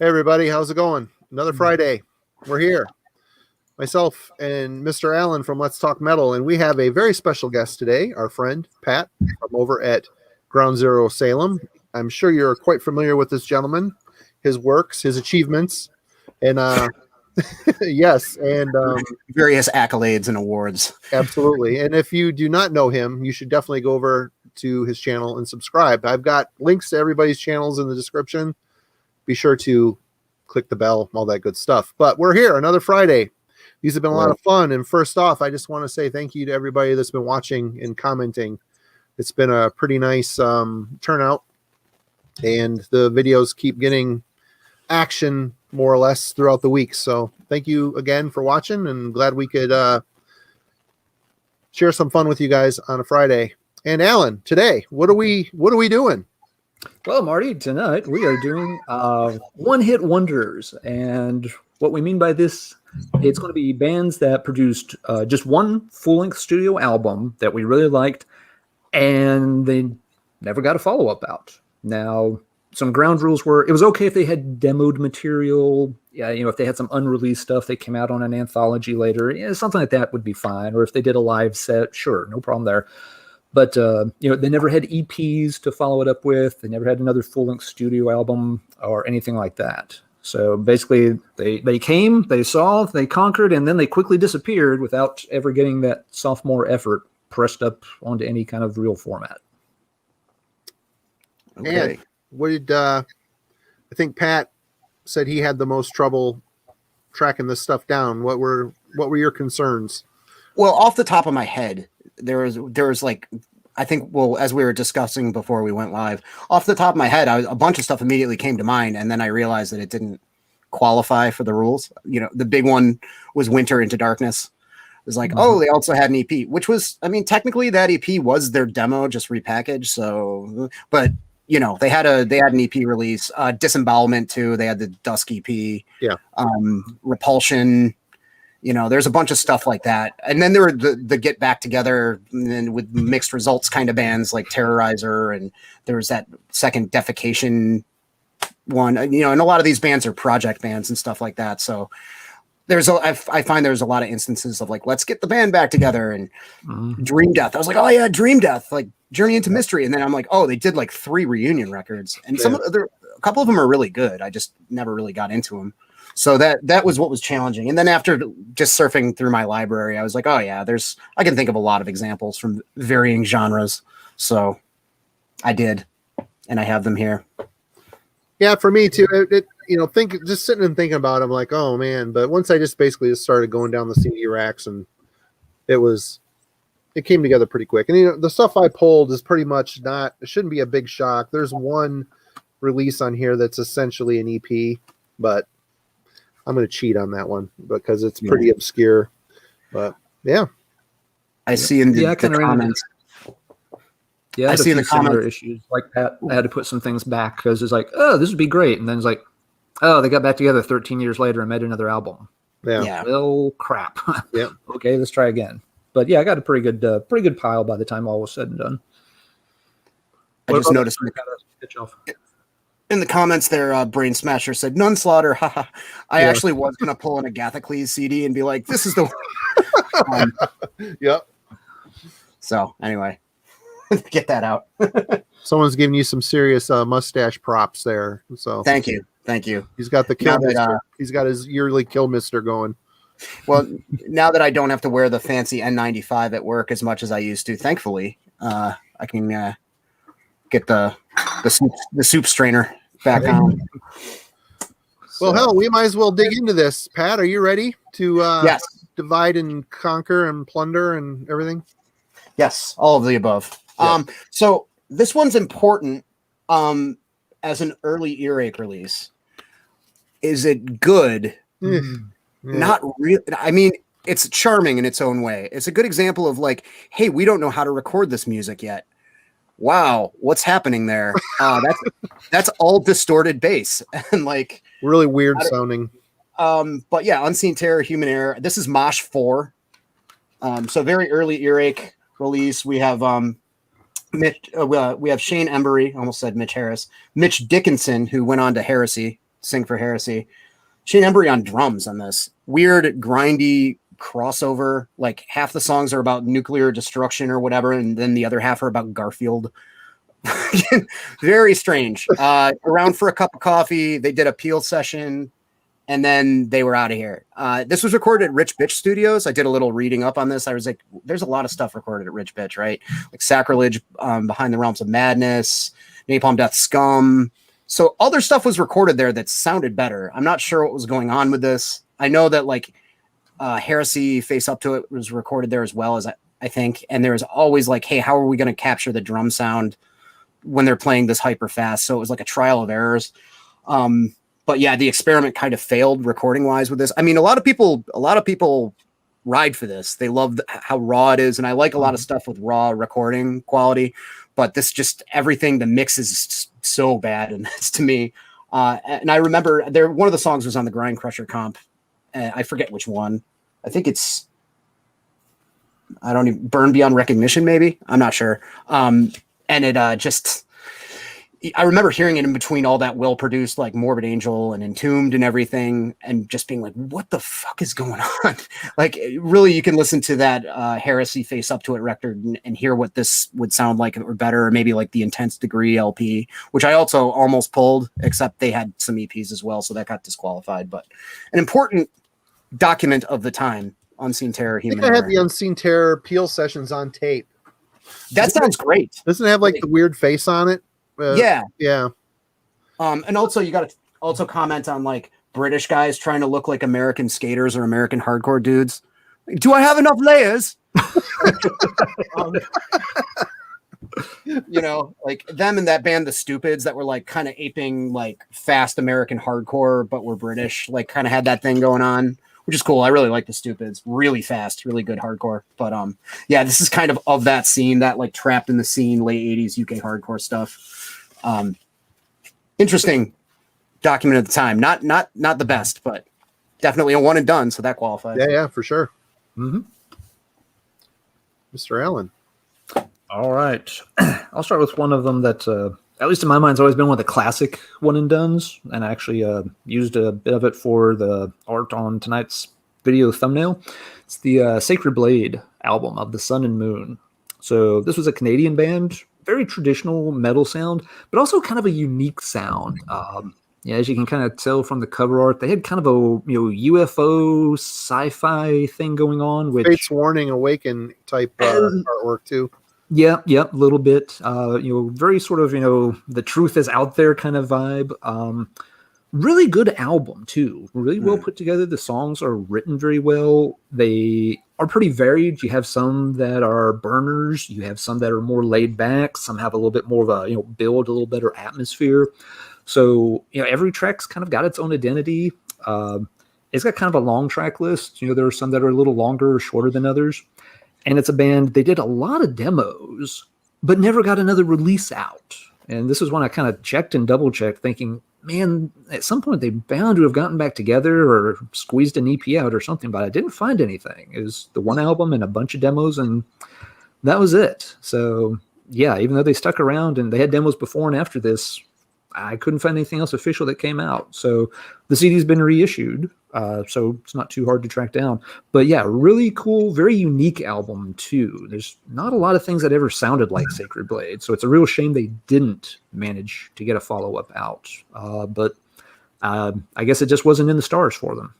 Hey everybody, how's it going? Another Friday. We're here. Myself and Mr. Alan from Let's Talk Metal, and we have a very special guest today, our friend Pat from over at Ground Zero Salem. I'm sure you're quite familiar with this gentleman, his works, his achievements, and yes, and various accolades and awards. Absolutely. And if you do not know him, you should definitely go over to his channel and subscribe. I've got links to everybody's channels in the description. Be sure to click the bell, all that good stuff. But we're here another Friday. These have been a lot of fun. And first off, I just want to say thank you to everybody that's been watching and commenting. It's been a pretty nice turnout, and the videos keep getting action more or less throughout the week. So thank you again for watching, and glad we could share some fun with you guys on a Friday. And Alan, today, what are we doing? Well, Marty, tonight we are doing one-hit wonders. And what we mean by this, it's going to be bands that produced just one full-length studio album that we really liked, and they never got a follow-up out. Now, some ground rules were it was okay if they had demoed material. Yeah, if they had some unreleased stuff that came out on an anthology later, something like that would be fine. Or if they did a live set, sure, no problem there. But, they never had EPs to follow it up with. They never had another full-length studio album or anything like that. So basically, they came, they saw, they conquered, and then they quickly disappeared without ever getting that sophomore effort pressed up onto any kind of real format. Okay. And what did, I think Pat said he had the most trouble tracking this stuff down. What were your concerns? Well, off the top of my head, there was like, I think, well, as we were discussing before we went live, off the top of my head, a bunch of stuff immediately came to mind, and then I realized that it didn't qualify for the rules. The big one was Winter into Darkness. It was like, oh, they also had an EP, which was, I mean, technically that EP was their demo, just repackaged. So, but they had an EP release, Disembowelment too. They had the Dusk EP, yeah, Repulsion. There's a bunch of stuff like that. And then there were the get back together and with mixed results kind of bands like Terrorizer, and there was that second Defecation one, and a lot of these bands are project bands and stuff like that. So I find there's a lot of instances of like, let's get the band back together, and Dream Death. I was like, oh yeah, Dream Death, like Journey into Mystery. And then I'm like, oh, they did like 3 reunion records, and a couple of them are really good. I just never really got into them. So that was what was challenging. And then after just surfing through my library, I was like, oh yeah, I can think of a lot of examples from varying genres. So I did, and I have them here. Yeah, for me too. Just sitting and thinking about it, I'm like, oh man. But once I just basically started going down the CD racks, and it came together pretty quick. And the stuff I pulled is pretty much it shouldn't be a big shock. There's one release on here that's essentially an EP, but I'm going to cheat on that one because it's pretty obscure. But yeah, I see in the comments. Yeah, I see in the comments issues like Pat. I had to put some things back because it's like, oh, this would be great, and then it's like, oh, they got back together 13 years later and made another album. Yeah. Well, crap. Yeah. Okay, let's try again. But yeah, I got a pretty good pile by the time all was said and done. I just noticed in the comments there, Brain Smasher said, None Slaughter, haha. I actually was going to pull an Agathocles CD and be like, this is the one. Yep. So, anyway, get that out. Someone's giving you some serious mustache props there. So Thank you. He's got the kill mister. He's got his yearly kill mister going. Well, now that I don't have to wear the fancy N95 at work as much as I used to, thankfully, I can get the soup strainer back on. Well, hell, we might as well dig into this. Pat, are you ready to yes. divide and conquer and plunder and everything? Yes, all of the above. Yes. So this one's important as an early earache release. Is it good? Not really. I mean, it's charming in its own way. It's a good example of like, hey, we don't know how to record this music yet. Wow, what's happening there? That's all distorted bass and like really weird sounding. But yeah, Unseen Terror, Human Error. This is Mosh 4. So very early earache release. We have we have Shane Embury, almost said Mitch Harris, Mitch Dickinson, who went on to Heresy, sing for Heresy. Shane Embry on drums on this. Weird, grindy crossover. Like half the songs are about nuclear destruction or whatever, and then the other half are about Garfield. Very strange. Around for a cup of coffee. They did a Peel session, and then they were out of here. This was recorded at Rich Bitch Studios. I did a little reading up on this. I was like, there's a lot of stuff recorded at Rich Bitch, right? Like Sacrilege, Behind the Realms of Madness, Napalm Death, Scum. So other stuff was recorded there that sounded better. I'm not sure what was going on with this. I know that like Heresy, Face Up to It was recorded there as well, as I think. And there was always like, hey, how are we going to capture the drum sound when they're playing this hyper fast? So it was like a trial of errors. But yeah, the experiment kind of failed recording wise with this. I mean, a lot of people ride for this. They love how raw it is. And I like a lot of stuff with raw recording quality, but this just everything, the mix is so bad. And that's to me. And I remember one of the songs was on the Grind Crusher comp. I forget which one. I think it's, Burn Beyond Recognition, maybe. I'm not sure. And it I remember hearing it in between all that well-produced, like Morbid Angel and Entombed and everything, and just being like, what the fuck is going on? Like, really, you can listen to that Heresy Face Up to It record and hear what this would sound like or better, or maybe like the Intense Degree LP, which I also almost pulled, except they had some EPs as well, so that got disqualified. But an important document of the time, Unseen Terror, Human I Error. had the Unseen Terror Peel sessions on tape. That sounds great. Doesn't it have like the weird face on it? Yeah. And also you got to also comment on like British guys trying to look like American skaters or American hardcore dudes. Do I have enough layers? Like them and that band, The Stupids, that were like kind of aping like fast American hardcore, but were British, like kind of had that thing going on, which is cool. I really like The Stupids. Really fast, really good hardcore. But yeah, this is kind of that scene, that like trapped in the scene, late 80s UK hardcore stuff. Interesting document at the time. Not the best, but definitely a one and done, so that qualifies. Yeah, for sure. Mm-hmm. Mr. Allen. All right. I'll start with one of them that, at least in my mind, has always been one of the classic one and dones, and I actually used a bit of it for the art on tonight's video thumbnail. It's the Sacred Blade album of The Sun and Moon. So this was a Canadian band, very traditional metal sound, but also kind of a unique sound. As you can kind of tell from the cover art, they had kind of a UFO sci-fi thing going on, which Fate's Warning Awaken type artwork too. Yeah, a little bit. Very sort of the truth is out there kind of vibe. Really good album too. Really well put together. The songs are written very well. They are pretty varied. You have some that are burners. You have some that are more laid back. Some have a little bit more of a build, a little better atmosphere. So every track's kind of got its own identity. It's got kind of a long track list. There are some that are a little longer or shorter than others. And it's a band, they did a lot of demos, but never got another release out. And this is when I kind of checked and double checked, thinking, man, at some point they bound to have gotten back together or squeezed an EP out or something, but I didn't find anything. It was the one album and a bunch of demos, and that was it. So yeah, even though they stuck around and they had demos before and after this, I couldn't find anything else official that came out. So the CD's been reissued, so it's not too hard to track down. But yeah, really cool, very unique album too. There's not a lot of things that ever sounded like Sacred Blade, so it's a real shame they didn't manage to get a follow-up out. But I guess it just wasn't in the stars for them.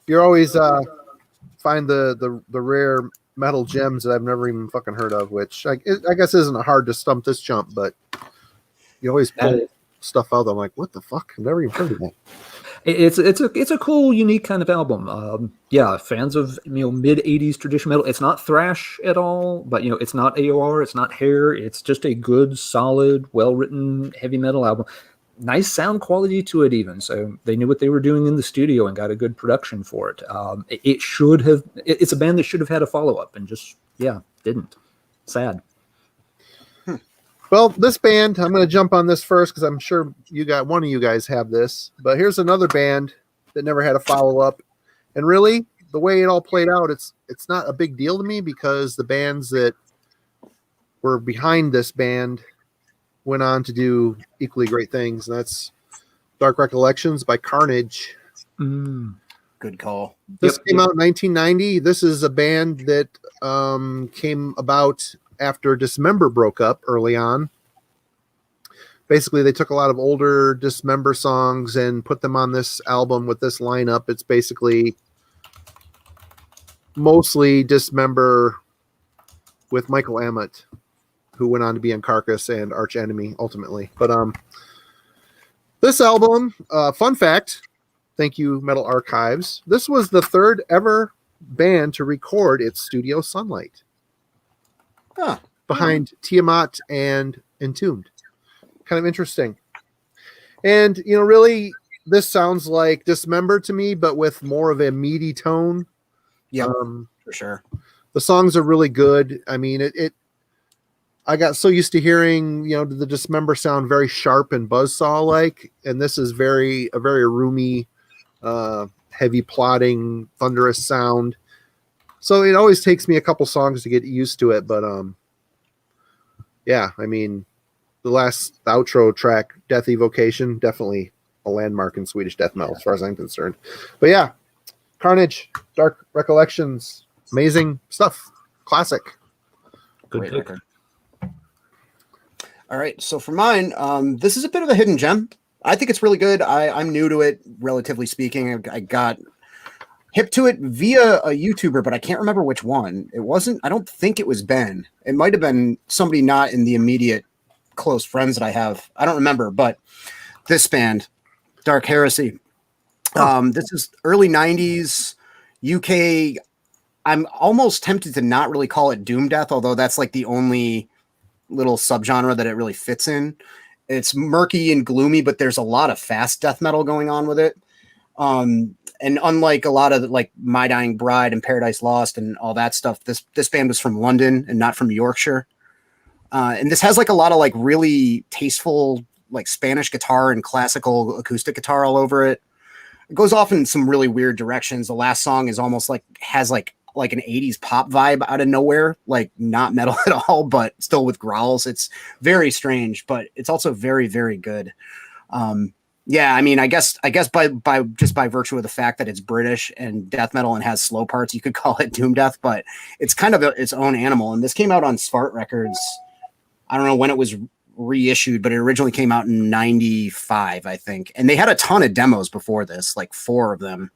You're always find the rare metal gems that I've never even fucking heard of, which I guess isn't hard to stump this chump, but you always pull stuff out. I'm like, what the fuck? I've never even heard of that. It's a cool, unique kind of album. Fans of mid 80s traditional metal. It's not thrash at all, but it's not AOR, it's not hair. It's just a good, solid, well written heavy metal album. Nice sound quality to it, even. So they knew what they were doing in the studio and got a good production for it. It should have. It's a band that should have had a follow up, and just didn't. Sad. Well, this band, I'm going to jump on this first because I'm sure one of you guys have this. But here's another band that never had a follow-up. And really, the way it all played out, it's not a big deal to me because the bands that were behind this band went on to do equally great things, and that's Dark Recollections by Carnage. Good call. This came out in 1990. This is a band that came about after Dismember broke up early on. Basically, they took a lot of older Dismember songs and put them on this album with this lineup. It's basically mostly Dismember with Michael Amott, who went on to be in Carcass and Arch Enemy ultimately. But this album, fun fact, thank you, Metal Archives, this was the third ever band to record its studio Sunlight. Behind Tiamat and Entombed. Kind of interesting. And, you know, really, this sounds like Dismember to me, but with more of a meaty tone. Yeah, for sure. The songs are really good. I mean, I got so used to hearing, you know, the Dismember sound very sharp and buzzsaw like, and this is a very roomy, heavy plotting, thunderous sound. So it always takes me a couple songs to get used to it, but yeah, I mean, the last outro track, Death Evocation, definitely a landmark in Swedish death metal as far as I'm concerned. But yeah, Carnage, Dark Recollections, amazing stuff. Classic. Good pick. Record. All right, so for mine, this is a bit of a hidden gem. I think it's really good. I'm new to it, relatively speaking. I got hip to it via a YouTuber, but I can't remember which one. I don't think it was Ben. It might have been somebody not in the immediate close friends that I have. I don't remember, but this band, Dark Heresy. This is early 90s UK. I'm almost tempted to not really call it doom death, although that's like the only little subgenre that it really fits in. It's murky and gloomy, but there's a lot of fast death metal going on with it. And unlike a lot of like My Dying Bride and Paradise Lost and all that stuff, this band was from London and not from Yorkshire. And this has like a lot of like really tasteful like Spanish guitar and classical acoustic guitar all over it. It goes off in some really weird directions. The last song is almost like has like an 80s pop vibe out of nowhere, like not metal at all, but still with growls. It's very strange, but it's also very, very good. Yeah, I mean, I guess by virtue of the fact that it's British and death metal and has slow parts, you could call it doom death, but it's kind of its own animal. And this came out on Svart Records. I don't know when it was reissued, but it originally came out in 95, I think. And they had a ton of demos before this, like 4 of them,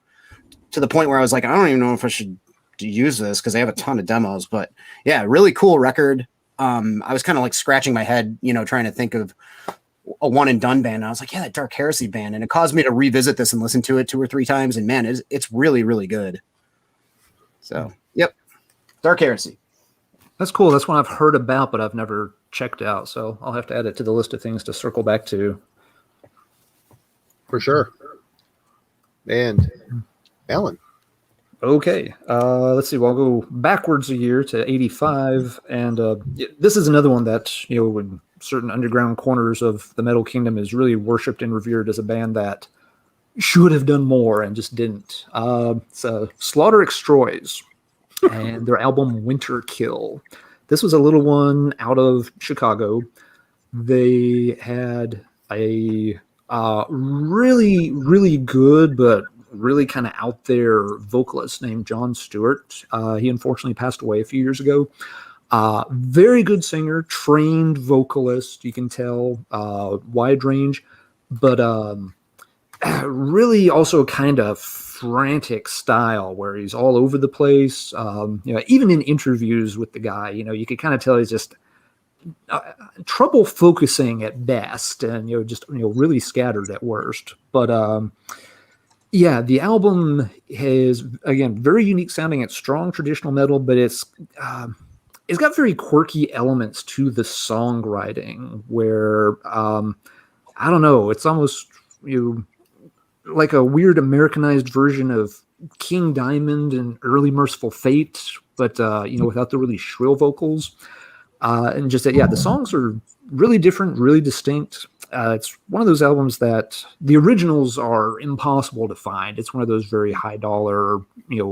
to the point where I was like, I don't even know if I should use this because they have a ton of demos. But yeah, really cool record. I was kind of like scratching my head, you know, trying to think of a one and done band. And I was like, yeah, that Dark Heresy band. And it caused me to revisit this and listen to it 2 or 3 times. And man, it's really, really good. So, yep. Dark Heresy. That's cool. That's one I've heard about, but I've never checked out. So I'll have to add it to the list of things to circle back to. For sure. And Alan. Okay. Let's see. Well, I'll go backwards a year to 85. And this is another one that, you know, in certain underground corners of the metal kingdom is really worshipped and revered as a band that should have done more and just didn't. It's Slaughter Extroys and their album Winter Kill. This was a little one out of Chicago. They had a really, really good, but really kind of out there vocalist named John Stewart. He unfortunately passed away a few years ago. Very good singer, trained vocalist, you can tell, wide range, but really also kind of frantic style where he's all over the place. You know, even in interviews with the guy, you know, you could kind of tell he's just trouble focusing at best, and you know, just really scattered at worst. But yeah, the album has again very unique sounding. It's strong traditional metal, but it's got very quirky elements to the songwriting where I don't know, it's almost like a weird Americanized version of King Diamond and early Merciful Fate, but without the really shrill vocals. And just that, yeah, the songs are really different, really distinct. It's one of those albums that the originals are impossible to find. It's one of those very high dollar,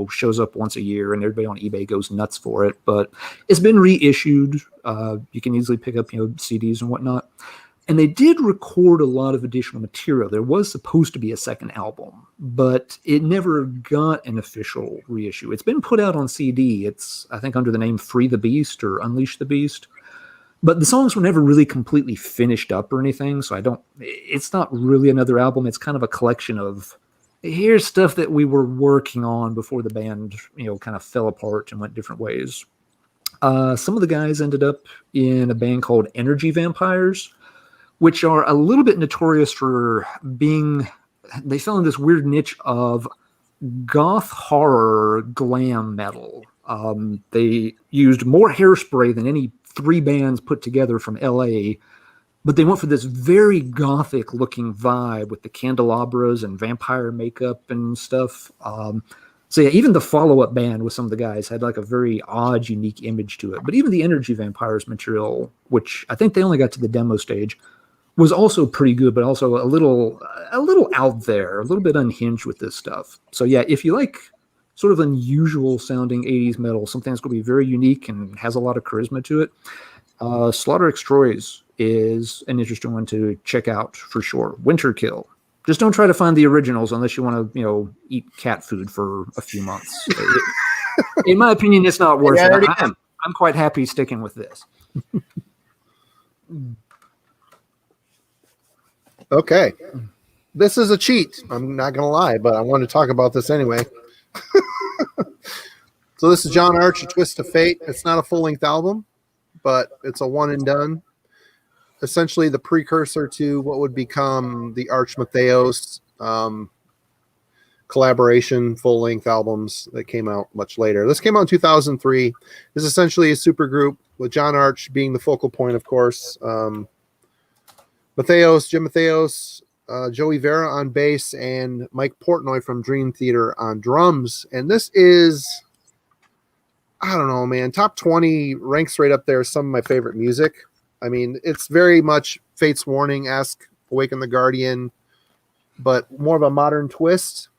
shows up once a year and everybody on eBay goes nuts for it. But it's been reissued. You can easily pick up, CDs and whatnot. And they did record a lot of additional material. There was supposed to be a second album, but it never got an official reissue. It's been put out on CD. It's, I think, under the name Free the Beast or Unleash the Beast. But the songs were never really completely finished up or anything, so it's not really another album. It's kind of a collection of, here's stuff that we were working on before the band, kind of fell apart and went different ways. Some of the guys ended up in a band called Energy Vampires, which are a little bit notorious for they fell in this weird niche of goth horror glam metal. They used more hairspray than any 3 bands put together from LA, but they went for this very gothic looking vibe with the candelabras and vampire makeup and stuff. So yeah, even the follow-up band with some of the guys had like a very odd, unique image to it. But even the Energy Vampires material, which I think they only got to the demo stage, was also pretty good, but also a little out there, a little bit unhinged with this stuff. So yeah, if you like sort of unusual sounding 80s metal, something that's going to be very unique and has a lot of charisma to it, Slaughter Extroys is an interesting one to check out for sure. Winter Kill. Just don't try to find the originals unless you want to, eat cat food for a few months. In my opinion, it's not worth it. I'm quite happy sticking with this. Okay. This is a cheat. I'm not going to lie, but I want to talk about this anyway. So this is John Arch, A Twist of Fate. It's not a full-length album, but it's a one and done. Essentially the precursor to what would become the Arch Matheos collaboration full-length albums that came out much later. This came out in 2003. It's essentially a supergroup with John Arch being the focal point, of course. Jim Matheos, Joey Vera on bass, and Mike Portnoy from Dream Theater on drums. And this is, I don't know, man, top 20, ranks right up there as some of my favorite music. I mean, it's very much Fate's Warning-esque, Awaken the Guardian, but more of a modern twist.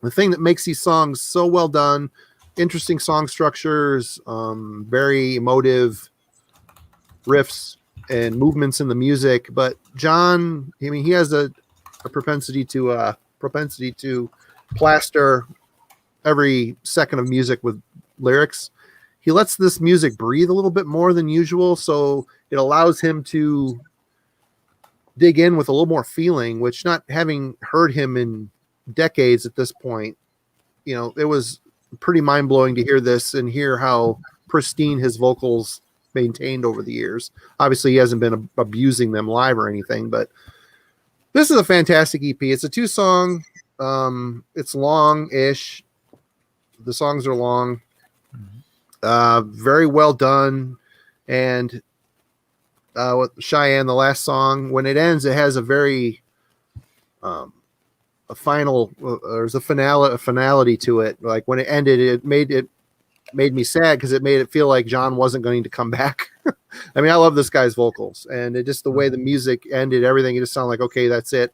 The thing that makes these songs so well done, interesting song structures, very emotive riffs and movements in the music. But John, I mean, he has a propensity to plaster every second of music with lyrics. He lets this music breathe a little bit more than usual, so it allows him to dig in with a little more feeling, which, not having heard him in decades at this point, it was pretty mind-blowing to hear this and hear how pristine his vocals maintained over the years. Obviously, he hasn't been abusing them live or anything, but this is a fantastic EP. It's a 2-song. It's long-ish. The songs are long. Very well done. And with Cheyenne, the last song, when it ends, it has a very there's a finality to it. Like when it ended, it made me sad because it made it feel like John wasn't going to come back. I mean, I love this guy's vocals, and it just, the way the music ended, everything, it just sounded like, okay, that's it.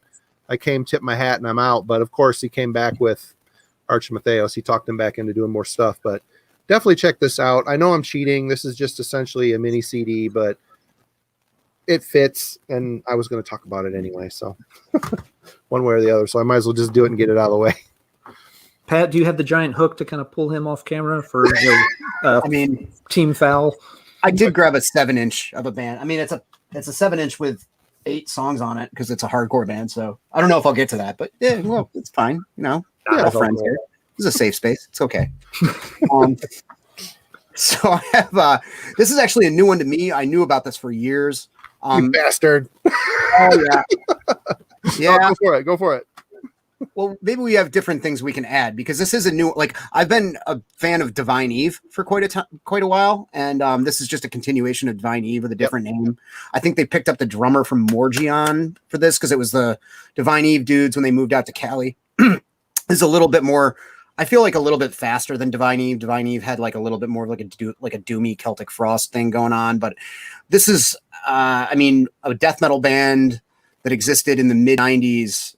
I came, tipped my hat, and I'm out. But of course, he came back with Arch Matheos. He talked him back into doing more stuff, but definitely check this out. I know I'm cheating. This is just essentially a mini CD, but it fits, and I was going to talk about it anyway, so one way or the other. So I might as well just do it and get it out of the way. Pat, do you have the giant hook to kind of pull him off camera for team foul? I did grab a 7-inch of a band. I mean, it's a 7-inch with 8 songs on it because it's a hardcore band. So I don't know if I'll get to that, but yeah, well, it's fine. We have friends here. This is a safe space. It's okay. So I have this is actually a new one to me. I knew about this for years. You bastard. Oh yeah. Yeah. Oh, go for it. Well, maybe we have different things we can add, because this is a new, like, I've been a fan of Divine Eve for quite a while, and this is just a continuation of Divine Eve with a different name. I think they picked up the drummer from Morgion for this because it was the Divine Eve dudes when they moved out to Cali. Is a little bit more, I feel like, a little bit faster than Divine Eve. Divine Eve had like a little bit more like a doomy Celtic Frost thing going on, but this is, I mean, a death metal band that existed in the mid 90s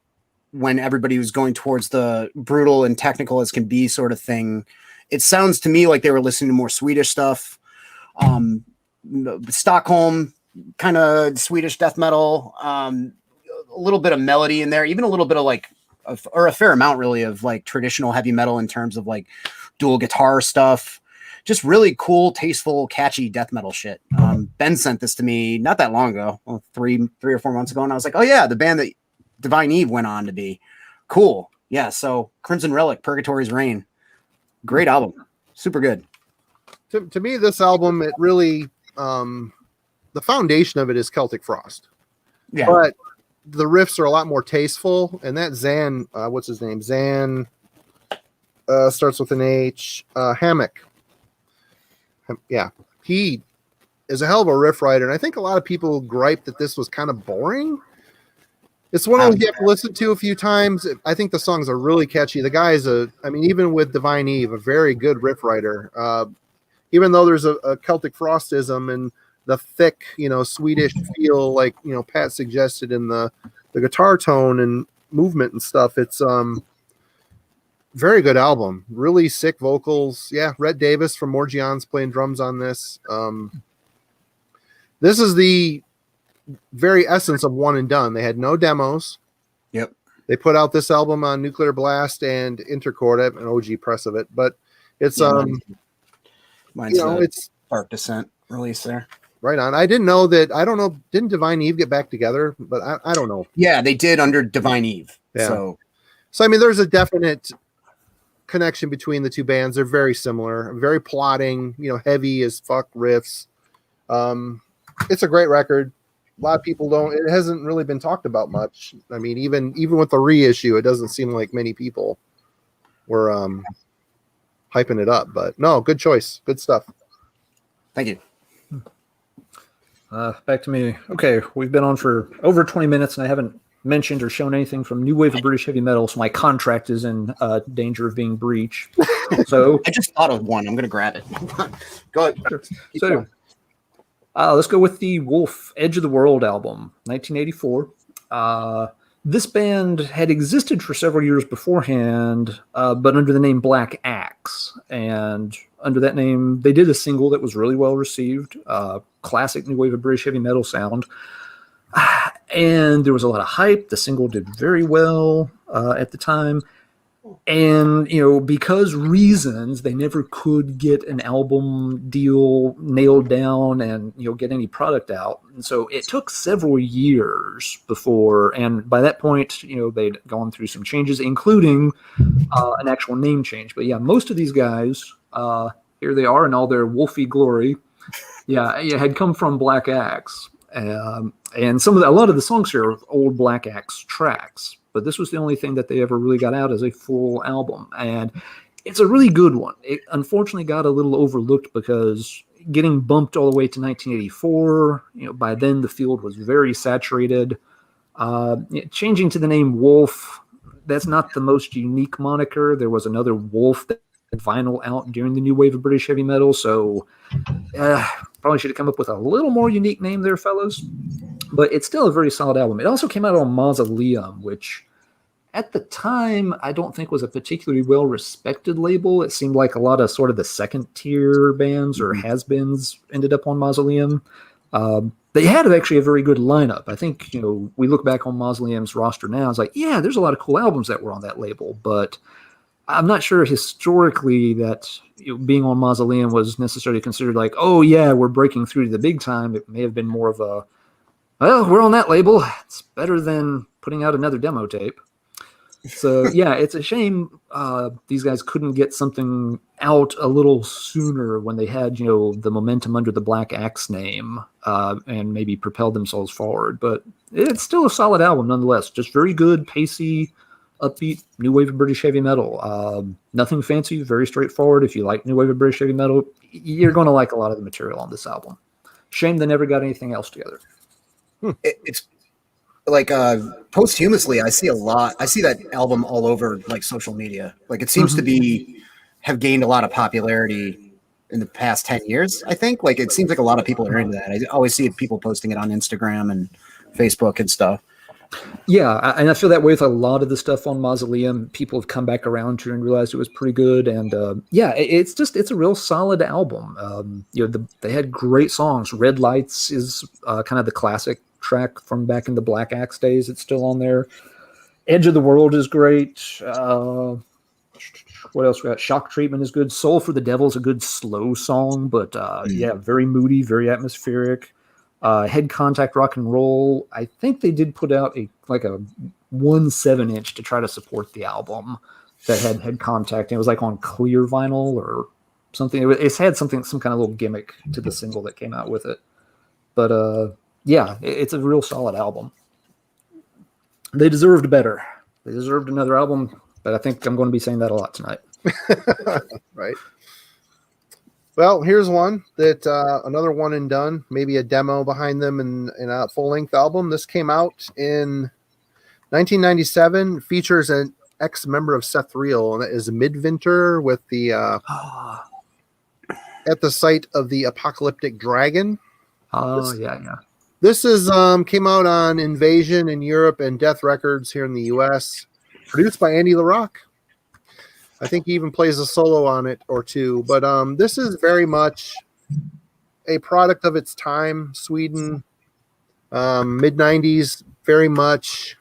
when everybody was going towards the brutal and technical as can be sort of thing. It sounds to me like they were listening to more Swedish stuff. Stockholm, kind of Swedish death metal, a little bit of melody in there, even a little bit of like, or a fair amount really of like traditional heavy metal in terms of like dual guitar stuff. Just really cool, tasteful, catchy death metal shit. Ben sent this to me not that long ago, well, three or 4 months ago, and I was like, oh yeah, the band that Divine Eve went on to be. Cool. Yeah, so Crimson Relic, Purgatory's Reign. Great album. Super good. To me, this album, it really, the foundation of it is Celtic Frost. Yeah. But the riffs are a lot more tasteful, and that Zan, what's his name? Zan starts with an H. Hammock. Yeah, he is a hell of a riff writer, and I think a lot of people gripe that this was kind of boring. It's one of those you have to listen to a few times. I think the songs are really catchy. The guy is even with Divine Eve, a very good riff writer. Even though there's a Celtic Frostism and the thick, Swedish feel, like, Pat suggested in the guitar tone and movement and stuff, it's very good album. Really sick vocals. Yeah, Rhett Davis from Morgion's playing drums on this. This is the very essence of One and Done. They had no demos. Yep. They put out this album on Nuclear Blast and Intercord. I have an OG press of it, but it's mine's it's Dark Descent release there. Right on. I didn't know that. I don't know. Didn't Divine Eve get back together? But I don't know. Yeah, they did under Divine Eve. Yeah. So I mean, there's a definite connection between the two bands. They're very similar, very plotting, heavy as fuck riffs. It's a great record. A lot of people don't, it hasn't really been talked about much. I mean, even with the reissue, it doesn't seem like many people were hyping it up, but no, good choice. Good stuff. Thank you. Back to me. Okay, we've been on for over 20 minutes and I haven't mentioned or shown anything from New Wave of British Heavy Metal, so my contract is in danger of being breached. So I just thought of one. I'm going to grab it. Go ahead. Sure. So let's go with the Wolf Edge of the World album, 1984. This band had existed for several years beforehand, but under the name Black Axe. And under that name, they did a single that was really well received, classic New Wave of British Heavy Metal sound. And there was a lot of hype. The single did very well at the time. And, because reasons, they never could get an album deal nailed down and, get any product out. And so it took several years before, and by that point, they'd gone through some changes, including an actual name change. But yeah, most of these guys, here they are in all their wolfy glory. Yeah, it had come from Black Axe. And a lot of the songs here are old Black Axe tracks. But this was the only thing that they ever really got out as a full album. And it's a really good one. It unfortunately got a little overlooked because getting bumped all the way to 1984, by then the field was very saturated. Changing to the name Wolf, that's not the most unique moniker. There was another Wolf that had vinyl out during the new wave of British heavy metal. So probably should have come up with a little more unique name there, fellas. But it's still a very solid album. It also came out on Mausoleum, which at the time I don't think was a particularly well-respected label. It seemed like a lot of sort of the second-tier bands or has-beens ended up on Mausoleum. They had actually a very good lineup. I think, we look back on Mausoleum's roster now, it's like, yeah, there's a lot of cool albums that were on that label, but I'm not sure historically that being on Mausoleum was necessarily considered like, oh yeah, we're breaking through to the big time. It may have been more of a, well, we're on that label. It's better than putting out another demo tape. So yeah, it's a shame these guys couldn't get something out a little sooner when they had, the momentum under the Black Axe name and maybe propelled themselves forward. But it's still a solid album nonetheless. Just very good, pacey, upbeat, new wave of British heavy metal. Nothing fancy, very straightforward. If you like new wave of British heavy metal, you're going to like a lot of the material on this album. Shame they never got anything else together. It's like posthumously, I see that album all over like social media. Like it seems to have gained a lot of popularity in the past 10 years. I think like it seems like a lot of people are into that. I always see people posting it on Instagram and Facebook and stuff. Yeah, and I feel that way with a lot of the stuff on Mausoleum. People have come back around to and realized it was pretty good, and it's a real solid album. They had great songs. Red Lights is kind of the classic track from back in the Black Axe days. It's still on there. Edge of the World is great. What else we got? Shock Treatment is good. Soul for the Devil is a good slow song, but very moody, very atmospheric. Head Contact Rock and Roll. I think they did put out a 1/7" to try to support the album that had Head Contact. And it was like on clear vinyl or something. It's had some kind of little gimmick to the single that came out with it. But it's a real solid album. They deserved better. They deserved another album, but I think I'm going to be saying that a lot tonight. Right. Well, here's one that another one and done, maybe a demo behind them and a full-length album. This came out in 1997, features an ex-member of Seth Reel, and that is Midwinter with the At the Site of the Apocalyptic Dragon. This is came out on Invasion in Europe and Death Records here in the U.S., produced by Andy LaRocque. I think he even plays a solo on it or two. But this is very much a product of its time. Sweden, mid-90s, very much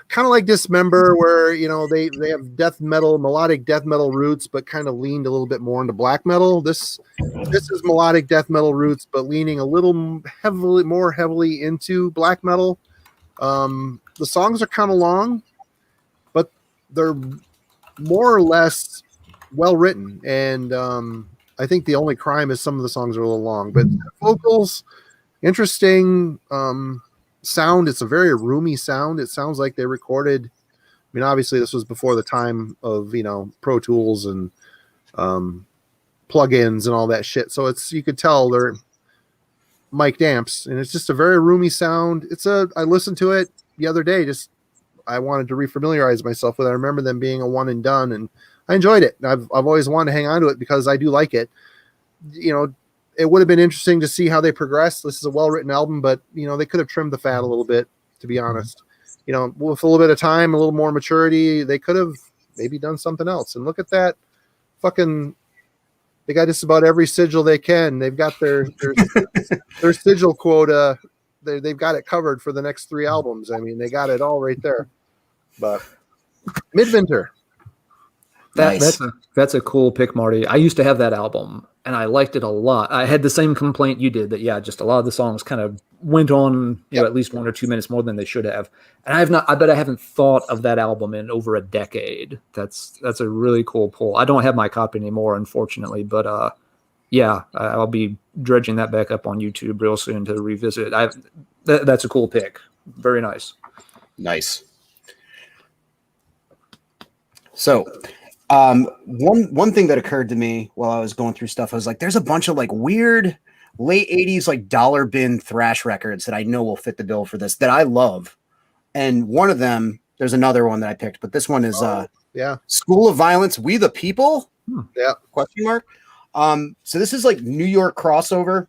kind of like Dismember, where they have death metal, melodic death metal roots, but kind of leaned a little bit more into black metal. This is melodic death metal roots, but leaning a little more heavily into black metal. The songs are kind of long, but they're more or less well written, and I think the only crime is some of the songs are a little long, but vocals, interesting. Sound, it's a very roomy sound. It sounds like they recorded, I mean, obviously this was before the time of Pro Tools and plugins and all that shit, so you could tell they're mic'd amps, and it's just a very roomy sound. I listened to it the other day, just I wanted to refamiliarize myself with it. I remember them being a one and done, and I enjoyed it. I've always wanted to hang on to it because I do like it. It would have been interesting to see how they progress. This is a well-written album, but they could have trimmed the fat a little bit, to be honest. With a little bit of time, a little more maturity, they could have maybe done something else. And look at that they got just about every sigil they can. They've got their sigil quota. They've got it covered for the next 3 albums. I mean, they got it all right there. But Midwinter. Nice. That's a cool pick, Marty. I used to have that album, and I liked it a lot. I had the same complaint you did, that just a lot of the songs kind of went on at least 1 or 2 minutes more than they should have. And I bet I haven't thought of that album in over a decade. That's a really cool pull. I don't have my copy anymore, unfortunately, but I'll be dredging that back up on YouTube real soon to revisit it. That's a cool pick. Very nice. Nice. So, one thing that occurred to me while I was going through stuff, I was like, there's a bunch of weird late 80s dollar bin thrash records that I know will fit the bill for this that I love. And one of them, there's another one that I picked, but this one is School of Violence, We the People? Question mark. So this is New York crossover.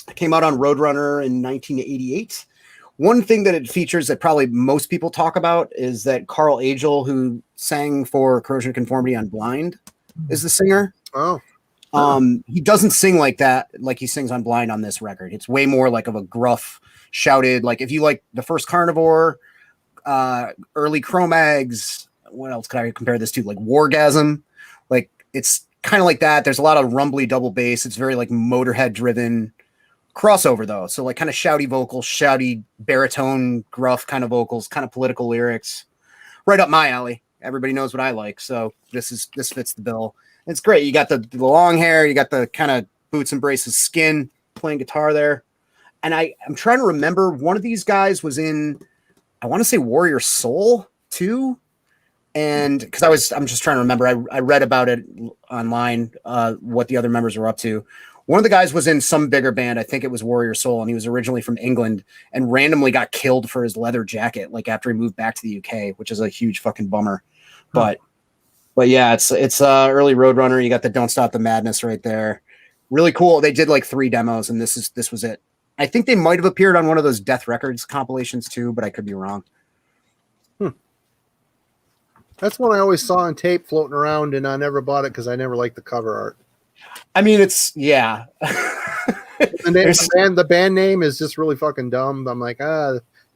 It came out on Roadrunner in 1988. One thing that it features that probably most people talk about is that Carl Agel, who sang for Corrosion Conformity on Blind, is the singer. Oh. He doesn't sing like that, like he sings on Blind on this record. It's way more of a gruff, shouted, if you like the first Carnivore, early Cro-Mags, what else could I compare this to? Wargasm. It's kind of like that. There's a lot of rumbly double bass. It's very Motorhead driven crossover though. So kind of shouty vocals, shouty baritone, gruff kind of vocals, kind of political lyrics. Right up my alley. Everybody knows what I like. So this fits the bill. It's great. You got the long hair, you got the kind of boots and braces skin playing guitar there. And I'm trying to remember, one of these guys was in, I want to say Warrior Soul too. And because I'm just trying to remember, I read about it online, what the other members were up to. One of the guys was in some bigger band. I think it was Warrior Soul, and he was originally from England and randomly got killed for his leather jacket, after he moved back to the UK, which is a huge fucking bummer. But yeah, it's early Roadrunner. You got the Don't Stop the Madness right there. Really cool. They did 3 demos, and this was it. I think they might have appeared on one of those Death Records compilations too, but I could be wrong. That's one I always saw on tape floating around, and I never bought it because I never liked the cover art. I mean, it's yeah. The band name is just really fucking dumb. I'm like,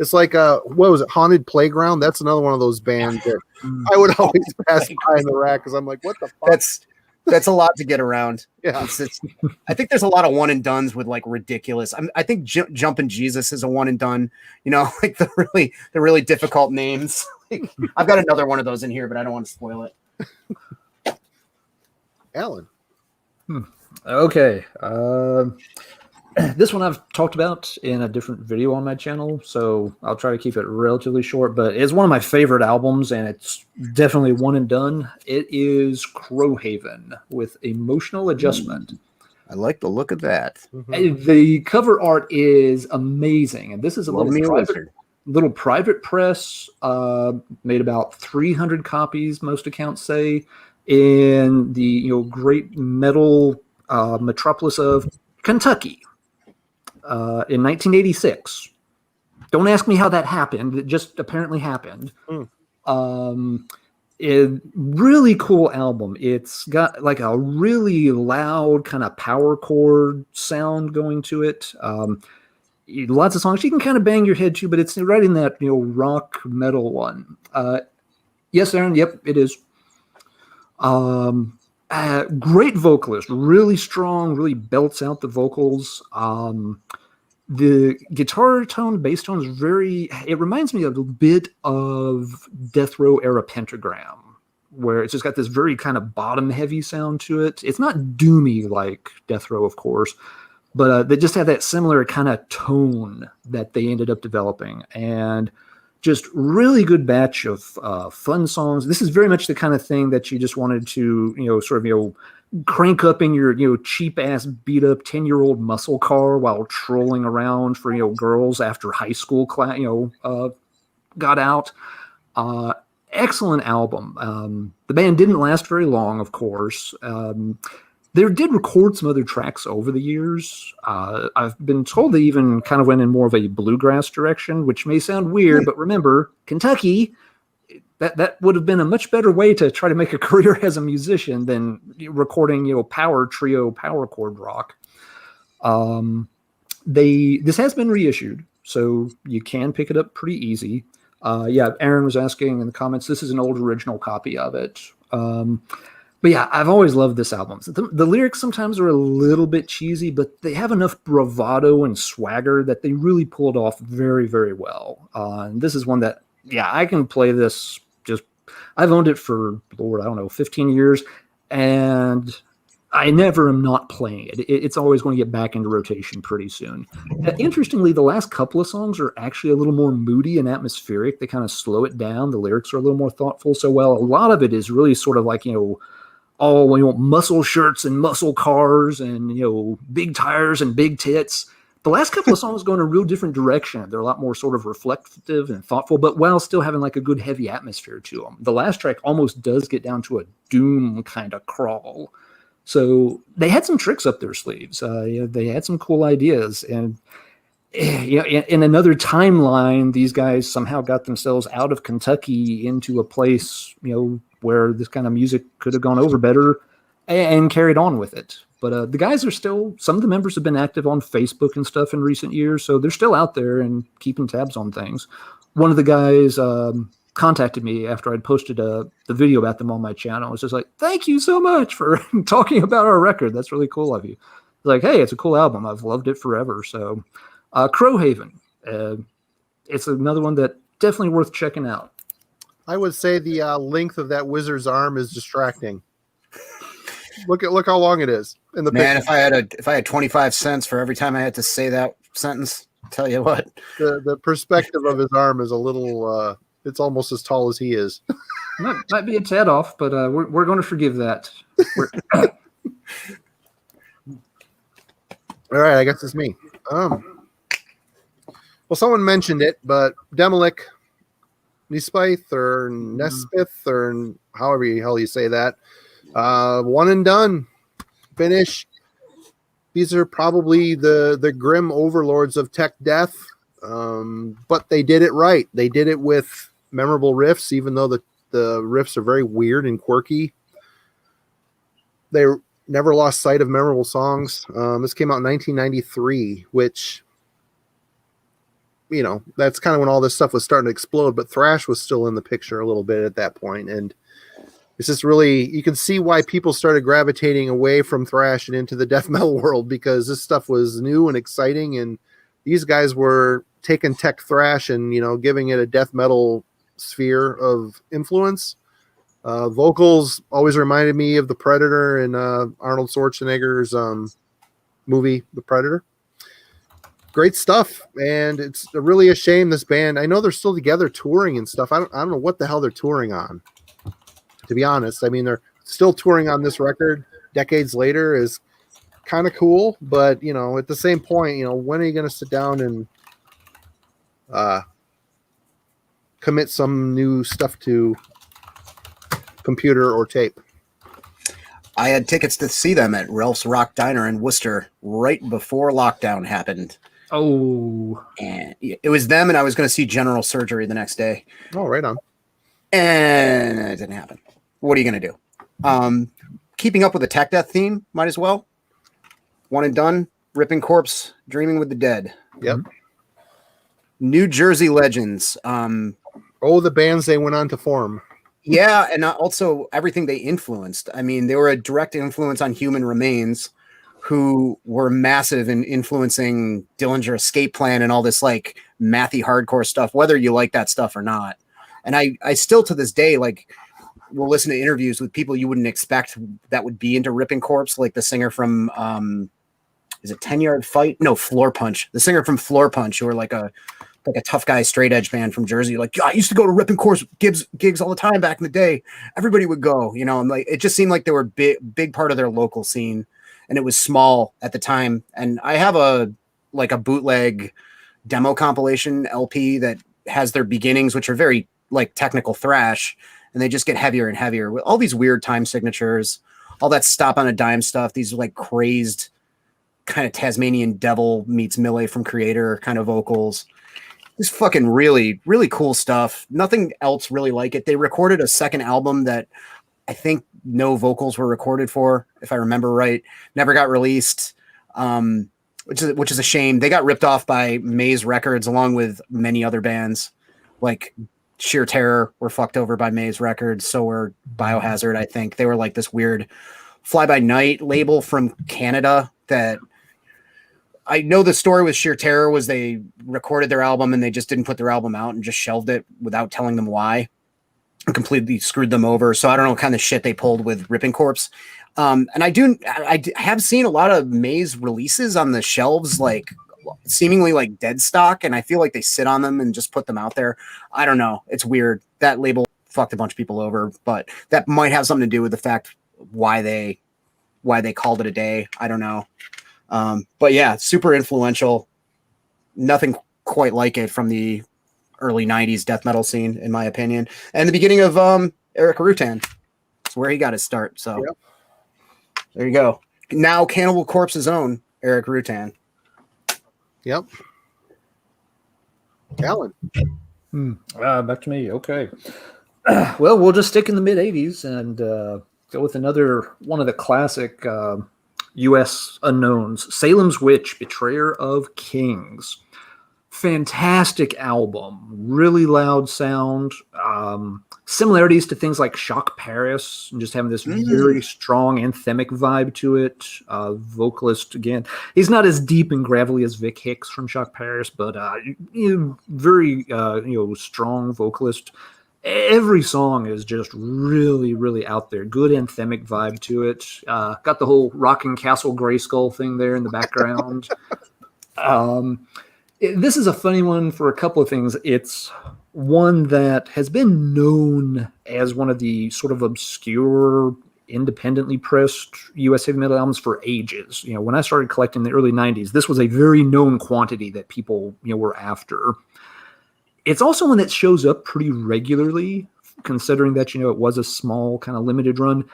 it's like what was it, Haunted Playground? That's another one of those bands that I would always pass by in the rack because I'm like, what the fuck? That's a lot to get around. Yeah, I think there's a lot of one and dones with like ridiculous. I think Jumpin' Jesus is a one and done. You know, like the really difficult names. Like, I've got another one of those in here, but I don't want to spoil it. Alan. Okay. This one I've talked about in a different video on my channel, so I'll try to keep it relatively short, but it's one of my favorite albums, and it's definitely one and done. It is Crowhaven with Emotional Adjustment. I like the look of that. The cover art is amazing, and this is a little private press, made about 300 copies, most accounts say, in the great metal metropolis of Kentucky. In 1986. Don't ask me how that happened. It just apparently happened. Really cool album. It's got like a really loud kind of power chord sound going to it. Lots of songs you can kind of bang your head to, but it's right in that rock metal one. Yes, Aaron. Yep, it is. Great vocalist, really strong, really belts out the vocals. The guitar tone, bass tone is it reminds me a little bit of Death Row era Pentagram, where it's just got this very kind of bottom heavy sound to it. It's not doomy like Death Row, of course, but they just have that similar kind of tone that they ended up developing. And just really good batch of fun songs. This is very much the kind of thing that you just wanted to, crank up in your cheap ass beat up 10-year-old muscle car while trolling around for, girls after high school class, got out. Excellent album. The band didn't last very long, of course. They did record some other tracks over the years. I've been told they even kind of went in more of a bluegrass direction, which may sound weird, but remember, Kentucky, that would have been a much better way to try to make a career as a musician than recording, power trio, power chord rock. This has been reissued, so you can pick it up pretty easy. Aaron was asking in the comments, this is an old original copy of it. But yeah, I've always loved this album. The lyrics sometimes are a little bit cheesy, but they have enough bravado and swagger that they really pull it off very, very well. And this is one that, I can play this I've owned it for, Lord, I don't know, 15 years, and I never am not playing it. It's always going to get back into rotation pretty soon. Interestingly, the last couple of songs are actually a little more moody and atmospheric. They kind of slow it down. The lyrics are a little more thoughtful. So while a lot of it is really sort of like, muscle shirts and muscle cars and, big tires and big tits, the last couple of songs go in a real different direction. They're a lot more sort of reflective and thoughtful, but while still having like a good heavy atmosphere to them. The last track almost does get down to a doom kind of crawl. So they had some tricks up their sleeves. They had some cool ideas. And in another timeline, these guys somehow got themselves out of Kentucky into a place, where this kind of music could have gone over better and carried on with it. But the guys are still, some of the members have been active on Facebook and stuff in recent years, so they're still out there and keeping tabs on things. One of the guys contacted me after I'd posted the video about them on my channel. It was just like, thank you so much for talking about our record. That's really cool of you. Like, hey, it's a cool album. I've loved it forever. So Crowhaven, it's another one that definitely worth checking out. I would say the length of that wizard's arm is distracting. Look how long it is. In the man, if I had 25 cents for every time I had to say that sentence, I'll tell you what. The perspective of his arm is a little. It's almost as tall as he is. Might be a tad off, but we're going to forgive that. All right, I guess it's me. Well, someone mentioned it, but Demelicnispaith or Nespith or however the hell you say that. One and done. Finish. these are probably the grim overlords of tech death, but they did it right. They did it with memorable riffs, even though the riffs are very weird and quirky. They never lost sight of memorable songs. This came out in 1993, which, you know, that's kind of when all this stuff was starting to explode, but thrash was still in the picture a little bit at that point. And it's just really, you can see why people started gravitating away from thrash and into the death metal world, because this stuff was new and exciting. And these guys were taking tech thrash and, you know, giving it a death metal sphere of influence. Vocals always reminded me of the Predator in Arnold Schwarzenegger's movie, The Predator. Great stuff, and it's really a shame this band. I know they're still together touring and stuff. I don't know what the hell they're touring on, to be honest. I mean, they're still touring on this record decades later is kind of cool, but, you know, at the same point, you know, when are you going to sit down and commit some new stuff to computer or tape? I had tickets to see them at Ralph's Rock Diner in Worcester right before lockdown happened. Oh. And it was them, and I was going to see General Surgery the next day. Oh, right on. And it didn't happen. What are you going to do? Keeping up with the tech death theme, might as well. One and done. Ripping Corpse, Dreaming with the Dead. Yep. New Jersey Legends. The bands they went on to form. Yeah, and also everything they influenced. I mean, they were a direct influence on Human Remains, who were massive in influencing Dillinger Escape Plan and all this like mathy hardcore stuff, whether you like that stuff or not. And I still to this day, like, will listen to interviews with people you wouldn't expect that would be into Ripping Corpse, like the singer from is it 10 Yard Fight? No, Floor Punch. The singer from Floor Punch, who were like a tough guy straight edge band from Jersey. Like, I used to go to Ripping Corpse gigs all the time back in the day. Everybody would go, you know, and like it just seemed like they were big part of their local scene, and it was small at the time. And I have a bootleg demo compilation LP that has their beginnings, which are very like technical thrash, and they just get heavier and heavier with all these weird time signatures, all that Stop on a Dime stuff, these like crazed kind of Tasmanian Devil meets Millie from Creator kind of vocals. Just fucking really, really cool stuff. Nothing else really like it. They recorded a second album that I think no vocals were recorded for, if I remember right. Never got released, which is a shame. They got ripped off by Maze Records along with many other bands. Like Sheer Terror were fucked over by Maze Records. So were Biohazard, I think. They were like this weird fly-by-night label from Canada that... I know the story with Sheer Terror was they recorded their album and they just didn't put their album out and just shelved it without telling them why, and completely screwed them over. So I don't know what kind of shit they pulled with Ripping Corpse. And I have seen a lot of Maze releases on the shelves, like seemingly like dead stock. And I feel like they sit on them and just put them out there. I don't know. It's weird. That label fucked a bunch of people over, but that might have something to do with the fact why they called it a day. I don't know. But yeah, super influential. Nothing quite like it from the early 90s death metal scene, in my opinion. And the beginning of Eric Rutan. That's where he got his start. So yep. There you go. Now Cannibal Corpse's own Eric Rutan. Yep. Alan. Back to me. Okay. Well, we'll just stick in the mid 80s and go with another one of the classic U.S. unknowns, Salem Switch, Betrayer of Kings. Fantastic album, really loud sound, similarities to things like Shock Paris, and just having this very strong anthemic vibe to it. Vocalist, again, he's not as deep and gravelly as Vic Hicks from Shock Paris, but very strong vocalist. Every song is just really, really out there. Good anthemic vibe to it. Got the whole Rocking Castle Grayskull thing there in the background. This is a funny one for a couple of things. It's one that has been known as one of the sort of obscure, independently pressed U.S. heavy metal albums for ages. You know, when I started collecting in the early 90s, this was a very known quantity that people, were after. It's also one that shows up pretty regularly, considering that, it was a small kind of limited run.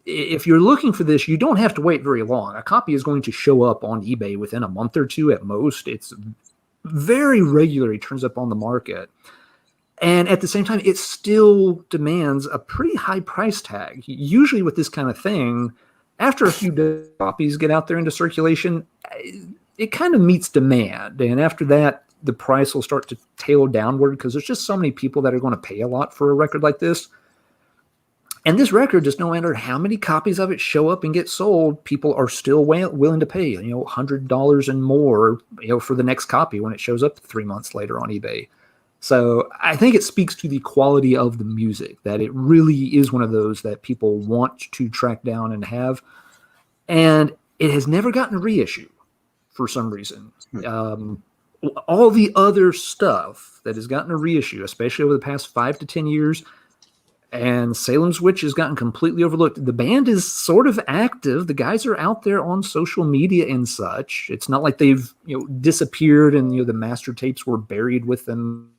if you're looking for this, you don't have to wait very long. A copy is going to show up on eBay within a month or two at most. It's very regular. It turns up on the market. And at the same time, it still demands a pretty high price tag. Usually with this kind of thing, after a few copies get out there into circulation, it kind of meets demand. And after that, the price will start to tail downward because there's just so many people that are going to pay a lot for a record like this. And this record, just no matter how many copies of it show up and get sold, people are still willing to pay, $100 and more, for the next copy when it shows up 3 months later on eBay. So I think it speaks to the quality of the music, that it really is one of those that people want to track down and have. And it has never gotten a reissue for some reason. All the other stuff that has gotten a reissue, especially over the past 5 to 10 years, and Salem Switch has gotten completely overlooked. The band is sort of active. The guys are out there on social media and such. It's not like they've disappeared and the master tapes were buried with them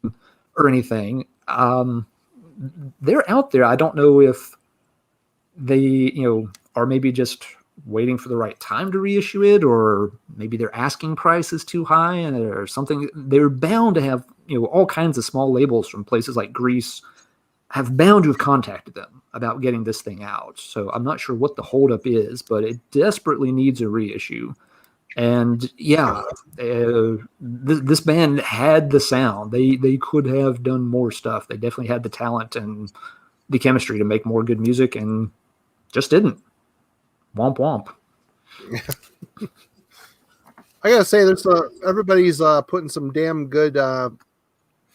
or anything. They're out there. I don't know if they are maybe just waiting for the right time to reissue it, or maybe their asking price is too high or something. They're bound to have all kinds of small labels from places like Greece have bound to have contacted them about getting this thing out. So I'm not sure what the holdup is, but it desperately needs a reissue. And this band had the sound. They could have done more stuff. They definitely had the talent and the chemistry to make more good music, and just didn't. Womp womp. I gotta say, there's everybody's putting some damn good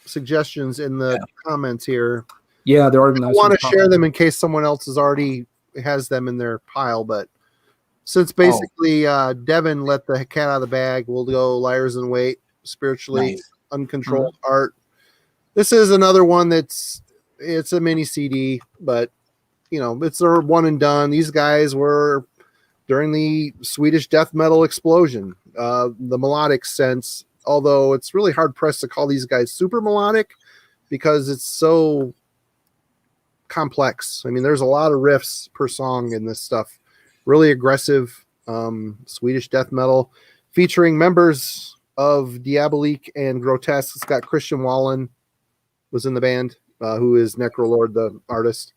suggestions in the comments here. Yeah, there are nice. I want to share them in case someone else has them in their pile, but since basically Devin let the cat out of the bag, we'll go Liars in Wait, Spiritually Uncontrolled Art. This is another one it's a mini CD, but it's a one and done. These guys were during the Swedish death metal explosion, the melodic sense, although it's really hard pressed to call these guys super melodic because it's so complex. I mean, there's a lot of riffs per song in this stuff. Really aggressive Swedish death metal featuring members of Diabolique and Grotesque. It's got Christian Wallen was in the band, who is Necrolord, the artist.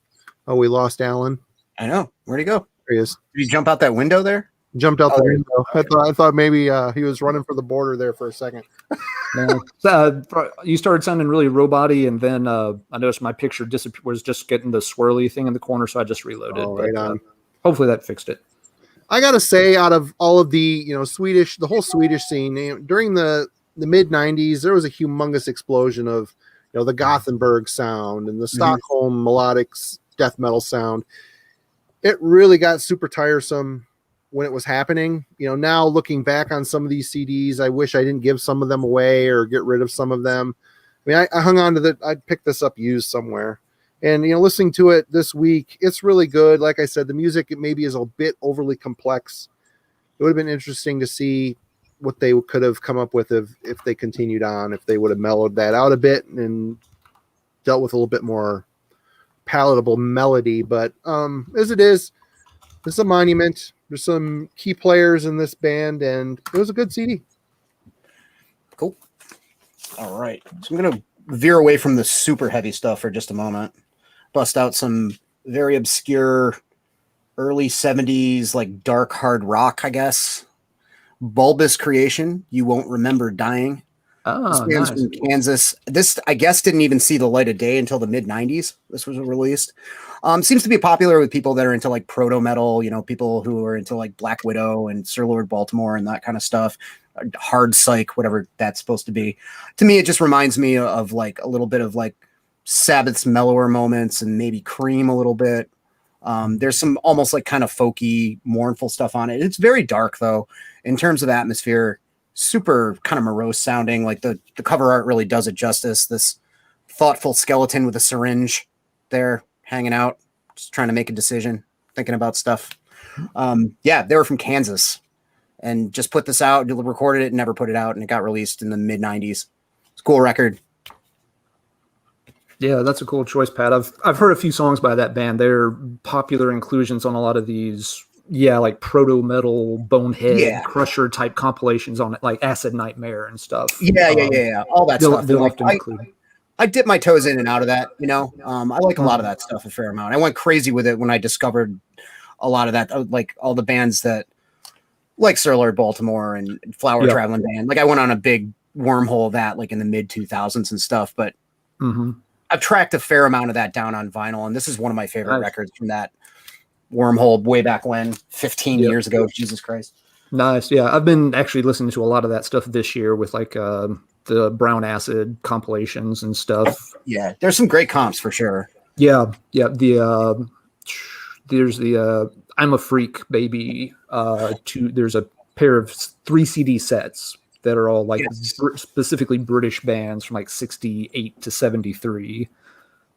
Oh, we lost Alan. I know. Where'd he go? There he is. Did he jump out that window there? Jumped out the window. I thought maybe he was running for the border there for a second. You started sounding really robot-y, and then I noticed my picture was just getting the swirly thing in the corner, so I just reloaded. Oh, right on. Hopefully that fixed it. I gotta say, out of all of the the whole Swedish scene during the mid '90s, there was a humongous explosion of the Gothenburg sound and the Stockholm melodic death metal sound. It really got super tiresome when it was happening. Now looking back on some of these CDs, I wish I didn't give some of them away or get rid of some of them. I mean, I hung on to I picked this up used somewhere, and listening to it this week, it's really good. Like I said, the music maybe is a bit overly complex. It would have been interesting to see what they could have come up with if they continued on, if they would have mellowed that out a bit and dealt with a little bit more palatable melody. But as it is, it's a monument. There's some key players in this band, and it was a good CD. Cool. All right. So I'm going to veer away from the super heavy stuff for just a moment. Bust out some very obscure early 70s, like dark hard rock, I guess. Bulbous Creation, You Won't Remember Dying. Oh, this band's nice. from Kansas. This, I guess, didn't even see the light of day until the mid 90s. This was released. Seems to be popular with people that are into like proto metal, people who are into like Black Widow and Sir Lord Baltimore and that kind of stuff. Hard psych, whatever that's supposed to be. To me, it just reminds me of like a little bit of like Sabbath's mellower moments and maybe Cream a little bit. There's some almost like kind of folky, mournful stuff on it. It's very dark though, in terms of atmosphere. Super kind of morose sounding. Like the cover art really does it justice. This thoughtful skeleton with a syringe there hanging out, just trying to make a decision, thinking about stuff. They were from Kansas and just put this out, recorded it, and never put it out, and it got released in the mid 90s. It's a cool record. Yeah, that's a cool choice, Pat. I've heard a few songs by that band. They're popular inclusions on a lot of these, like proto metal, Bonehead, Crusher type compilations on it, like Acid Nightmare and stuff. Yeah. All that stuff. They'll Like, often include. I dip my toes in and out of that, I like a lot of that stuff a fair amount. I went crazy with it when I discovered a lot of that, like all the bands that, like Sir Lord Baltimore and Flower Traveling Band. Like I went on a big wormhole of that, like in the mid 2000s and stuff. But I've tracked a fair amount of that down on vinyl, and this is one of my favorite records from that wormhole way back when, 15 years ago. Jesus Christ. Nice. Yeah, I've been actually listening to a lot of that stuff this year with like the Brown Acid compilations and stuff. Yeah, there's some great comps for sure. Yeah. There's the I'm a Freak Baby. There's a pair of 3 CD sets that are all like specifically British bands from like 68 to 73.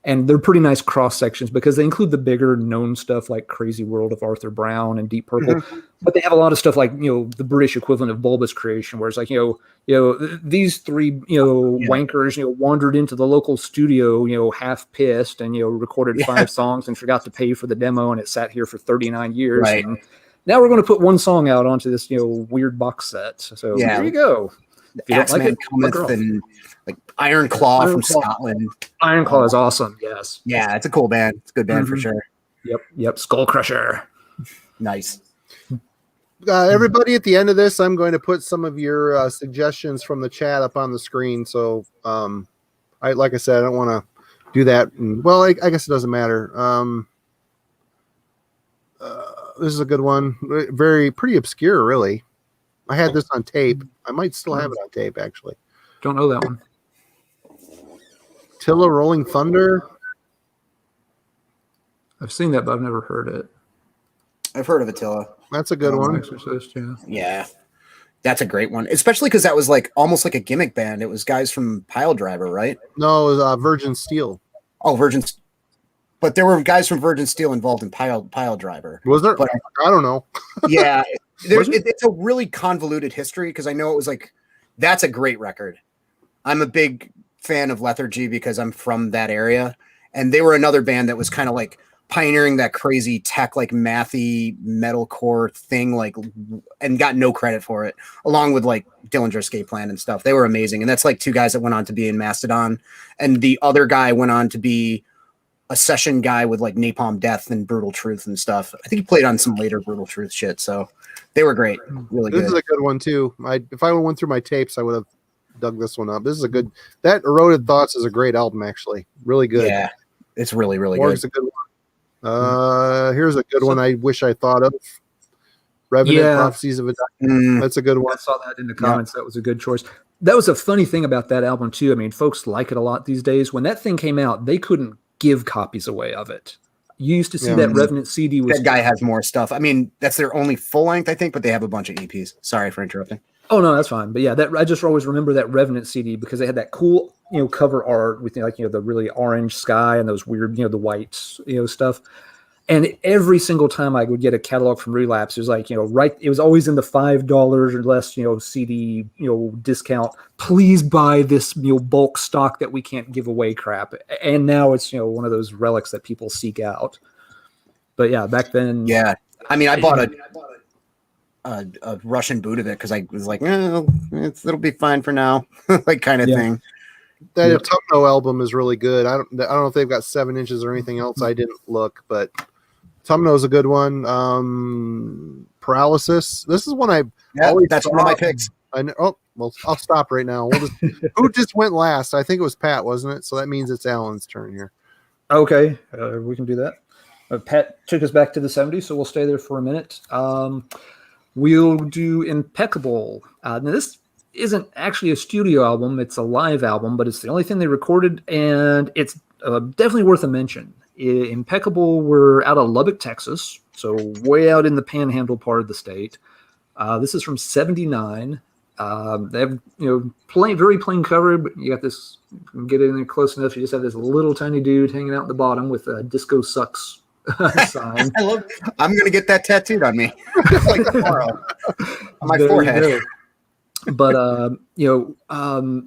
And they're pretty nice cross sections because they include the bigger known stuff like Crazy World of Arthur Brown and Deep Purple, but they have a lot of stuff like, the British equivalent of Bulbous Creation, where it's like, these 3, wankers, wandered into the local studio, half pissed and, recorded 5 songs and forgot to pay for the demo. And it sat here for 39 years. Right. And now we're going to put one song out onto this, weird box set. So there you go. If you don't like it, Cometh and like Iron Claw from Scotland. Iron Claw is awesome. Yes. Yeah, it's a cool band. It's a good band for sure. Yep. Skull Crusher. Nice. Everybody, at the end of this, I'm going to put some of your suggestions from the chat up on the screen. So, like I said, I don't want to do that. Well, I guess it doesn't matter. This is a good one. Pretty obscure, really. I had this on tape. I might still have it on tape, actually. Don't know that one. Tilla Rolling Thunder. I've seen that, but I've never heard it. I've heard of Attila. That's a good one. Exorcist, yeah. That's a great one, especially because that was like almost like a gimmick band. It was guys from Pile Driver, right? No, it was Virgin Steel. Oh, but there were guys from Virgin Steel involved in Pile Driver. Was there? But, I don't know. Yeah, it's a really convoluted history because I know it was like, that's a great record. I'm a big fan of Lethargy because I'm from that area, and they were another band that was kind of like pioneering that crazy tech, like mathy metalcore thing, like, and got no credit for it, along with like Dillinger Escape Plan and stuff. They were amazing, and that's like 2 guys that went on to be in Mastodon, and the other guy went on to be a session guy with like Napalm Death and Brutal Truth and stuff. I think he played on some later Brutal Truth shit, so they were great. Really good. This is a good one too. If I went through my tapes, I would have dug this one up. This is a good. That Eroded Thoughts is a great album, actually. Really good. Yeah, it's really Morg's good. A good one. Here's a good one. I wish I thought of. Revenant Prophecies of a Dying. That's a good one. I saw that in the comments. That was a good choice. That was a funny thing about that album too. I mean, folks like it a lot these days. When that thing came out, they couldn't give copies away of it. You used to see that Revenant CD was. That guy has more stuff. I mean, that's their only full length, I think, but they have a bunch of EPs. Sorry for interrupting. Oh no, that's fine. But yeah, I just always remember that Revenant CD because they had that cool, cover art with like the really orange sky and those weird, the white, stuff. And every single time I would get a catalog from Relapse, it was like, it was always in the $5 or less, CD, discount. Please buy this, bulk stock that we can't give away crap. And now it's, one of those relics that people seek out. But yeah, back then. Yeah. I mean, I bought a Russian boot of it because I was like, it'll be fine for now, like kind of thing. That Autumno album is really good. I don't know if they've got 7 inches or anything else. I didn't look, but Autumno is a good one. Paralysis. This is one that's one of my picks. I know. Oh, well, I'll stop right now. Who just went last? I think it was Pat, wasn't it? So that means it's Alan's turn here. Okay, we can do that. Pat took us back to the 70s, so we'll stay there for a minute. We'll do Impeccable. Now, this isn't actually a studio album. It's a live album, but it's the only thing they recorded, and it's definitely worth a mention. Impeccable were out of Lubbock, Texas, so way out in the panhandle part of the state. This is from 79. They have, very plain cover, but you got this, you can get in there close enough. You just have this little tiny dude hanging out in the bottom with a Disco Sucks sign. I'm going to get that tattooed on me like tomorrow on my forehead. But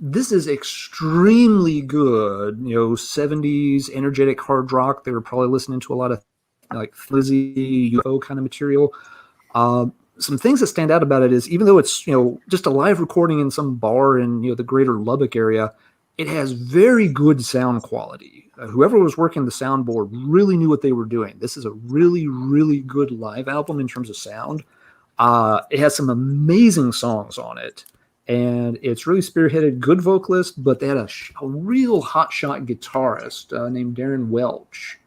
this is extremely good. 70s energetic hard rock. They were probably listening to a lot of like flizzy UFO kind of material. Some things that stand out about it is, even though it's just a live recording in some bar in the greater Lubbock area, it has very good sound quality. Whoever was working the soundboard really knew what they were doing. This is a really, really good live album in terms of sound. It has some amazing songs on it, and it's really spearheaded. Good vocalist, but they had a real hotshot guitarist named Darren Welch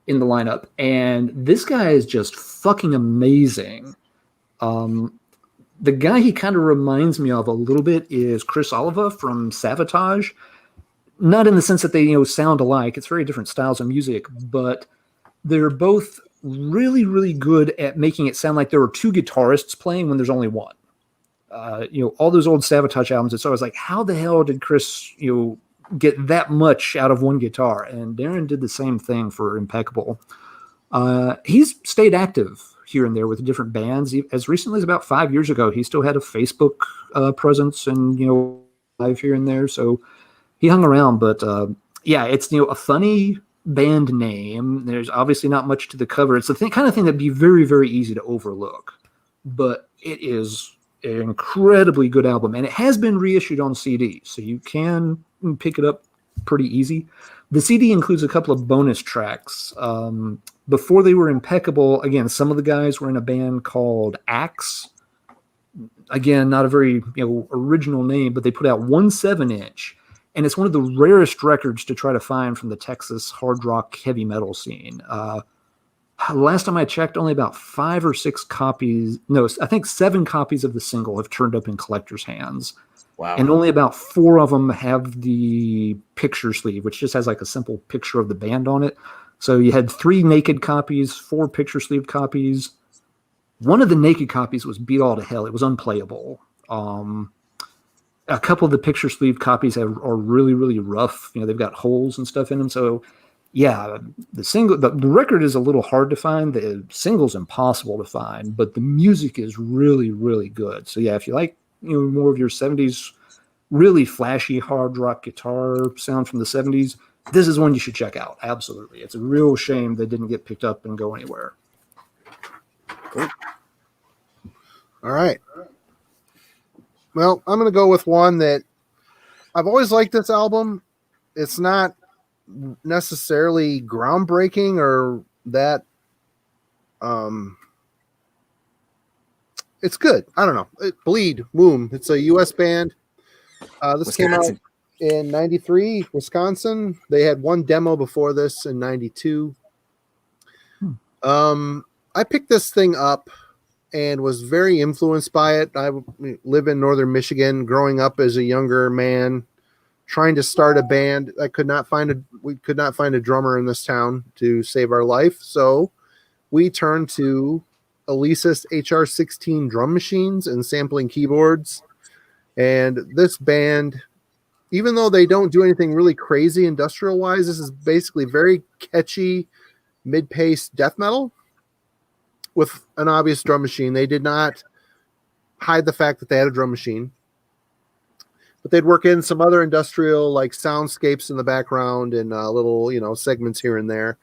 in the lineup, and this guy is just fucking amazing. The guy he kind of reminds me of a little bit is Chris Oliva from Savatage. Not in the sense that they sound alike. It's very different styles of music, but they're both really, really good at making it sound like there are two guitarists playing when there's only one. All those old Savatage albums, it's always like, how the hell did Chris, get that much out of one guitar? And Darren did the same thing for Impeccable. He's stayed active here and there with different bands. As recently as about 5 years ago, he still had a Facebook presence and, live here and there. So he hung around, but it's, a funny band name. There's obviously not much to the cover. It's the kind of thing that'd be very, very easy to overlook, but it is an incredibly good album, and it has been reissued on CD, so you can pick it up pretty easy. The CD includes a couple of bonus tracks. Before they were Impeccable, again, some of the guys were in a band called Axe. Again, not a very original name, but they put out 1 7-inch. And it's one of the rarest records to try to find from the Texas hard rock heavy metal scene. Last time I checked, only about 5 or 6 copies. No, I think 7 copies of the single have turned up in collectors' hands. Wow. And only about 4 of them have the picture sleeve, which just has like a simple picture of the band on it. So you had 3 naked copies, 4 picture sleeve copies. One of the naked copies was beat all to hell. It was unplayable. A couple of the picture sleeve copies are really, really rough. They've got holes and stuff in them. So, yeah, the record is a little hard to find. The single's impossible to find, but the music is really, really good. So, yeah, if you like more of your 70s, really flashy hard rock guitar sound from the 70s, this is one you should check out. Absolutely. It's a real shame they didn't get picked up and go anywhere. Cool. All right. Well, I'm going to go with one that I've always liked this album. It's not necessarily groundbreaking or that. It's good. I don't know. Bleed Womb. It's a U.S. band. This came out in 93, Wisconsin. They had one demo before this in 92. I picked this thing up and was very influenced by it. I live in northern Michigan, growing up as a younger man, trying to start a band. We could not find a drummer in this town to save our life. So we turned to Alesis HR16 drum machines and sampling keyboards. And this band, even though they don't do anything really crazy industrial wise, this is basically very catchy mid-paced death metal with an obvious drum machine. They did not hide the fact that they had a drum machine, but they'd work in some other industrial like soundscapes in the background and little, segments here and there.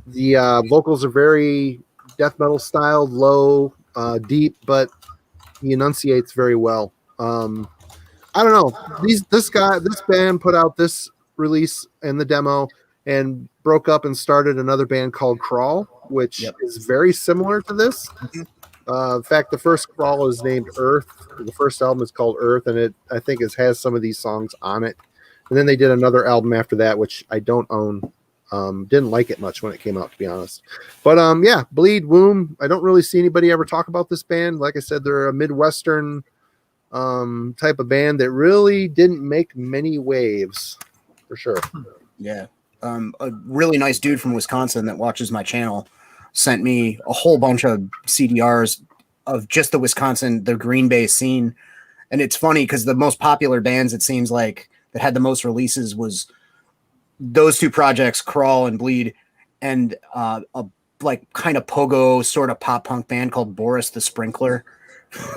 The vocals are very death metal styled, low, deep, but he enunciates very well. I don't know. This band put out this release and the demo and broke up and started another band called Crawl, which is very similar to this. In fact, the first Crawl is named Earth. The first album is called Earth, and I think it has some of these songs on it. And then they did another album after that, which I don't own. Didn't like it much when it came out, to be honest. But Bleed Womb. I don't really see anybody ever talk about this band. Like I said, they're a Midwestern type of band that really didn't make many waves, for sure. Yeah. A really nice dude from Wisconsin that watches my channel sent me a whole bunch of CDRs of just the Green Bay scene. And it's funny because the most popular bands, it seems like, that had the most releases was those two projects, Crawl and Bleed, and a like kind of pogo sort of pop punk band called Boris the Sprinkler.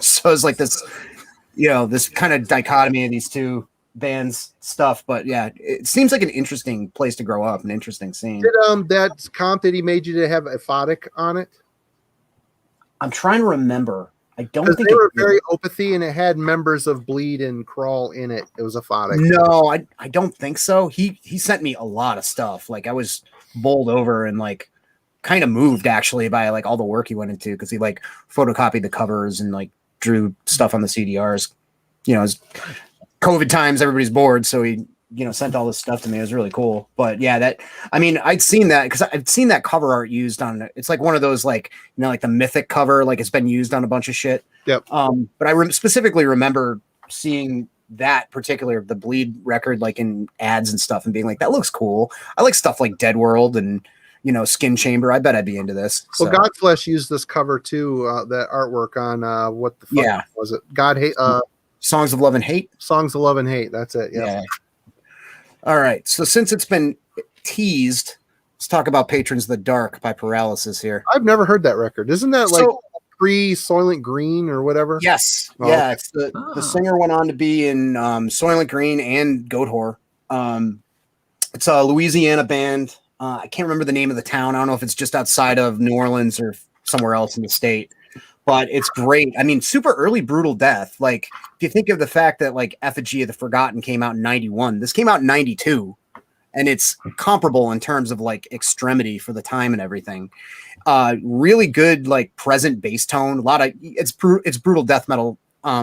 So it's like this this kind of dichotomy of these two bands stuff. But yeah, it seems like an interesting place to grow up, an interesting scene. Did that comp that he made you to have aphotic on it? I'm trying to remember. I don't think they were very opathy, and it had members of Bleed and Crawl in it. It was aphotic. No, I don't think so. He sent me a lot of stuff. Like I was bowled over and like kind of moved actually by like all the work he went into, because he like photocopied the covers and like drew stuff on the CDRs. It's COVID times, everybody's bored, so he sent all this stuff to me. It was really cool. But yeah, I'd seen that because I'd seen that cover art used on. It's like one of those like like the Mythic cover, like it's been used on a bunch of shit. Yep. But I specifically remember seeing that particular the Bleed record like in ads and stuff and being like, that looks cool. I like stuff like Dead World and Skin Chamber. I bet I'd be into this. Well, Godflesh used this cover too. That artwork on what the fuck was it? God Hate. Songs of Love and Hate. Songs of Love and Hate. That's it. Yeah. All right. So since it's been teased, let's talk about Patrons of the Dark by Paralysis here. I've never heard that record. Isn't that like pre-Soylent Green or whatever? Yes. Oh. Yeah. It's the singer went on to be in Soylent Green and Goat Whore. It's a Louisiana band. I can't remember the name of the town. I don't know if it's just outside of New Orleans or somewhere else in the state. But it's great. I mean, super early brutal death. Like, if you think of the fact that like Effigy of the Forgotten came out in 91, this came out in 92, and it's comparable in terms of like extremity for the time and everything. Really good like present bass tone. A lot of it's brutal death metal.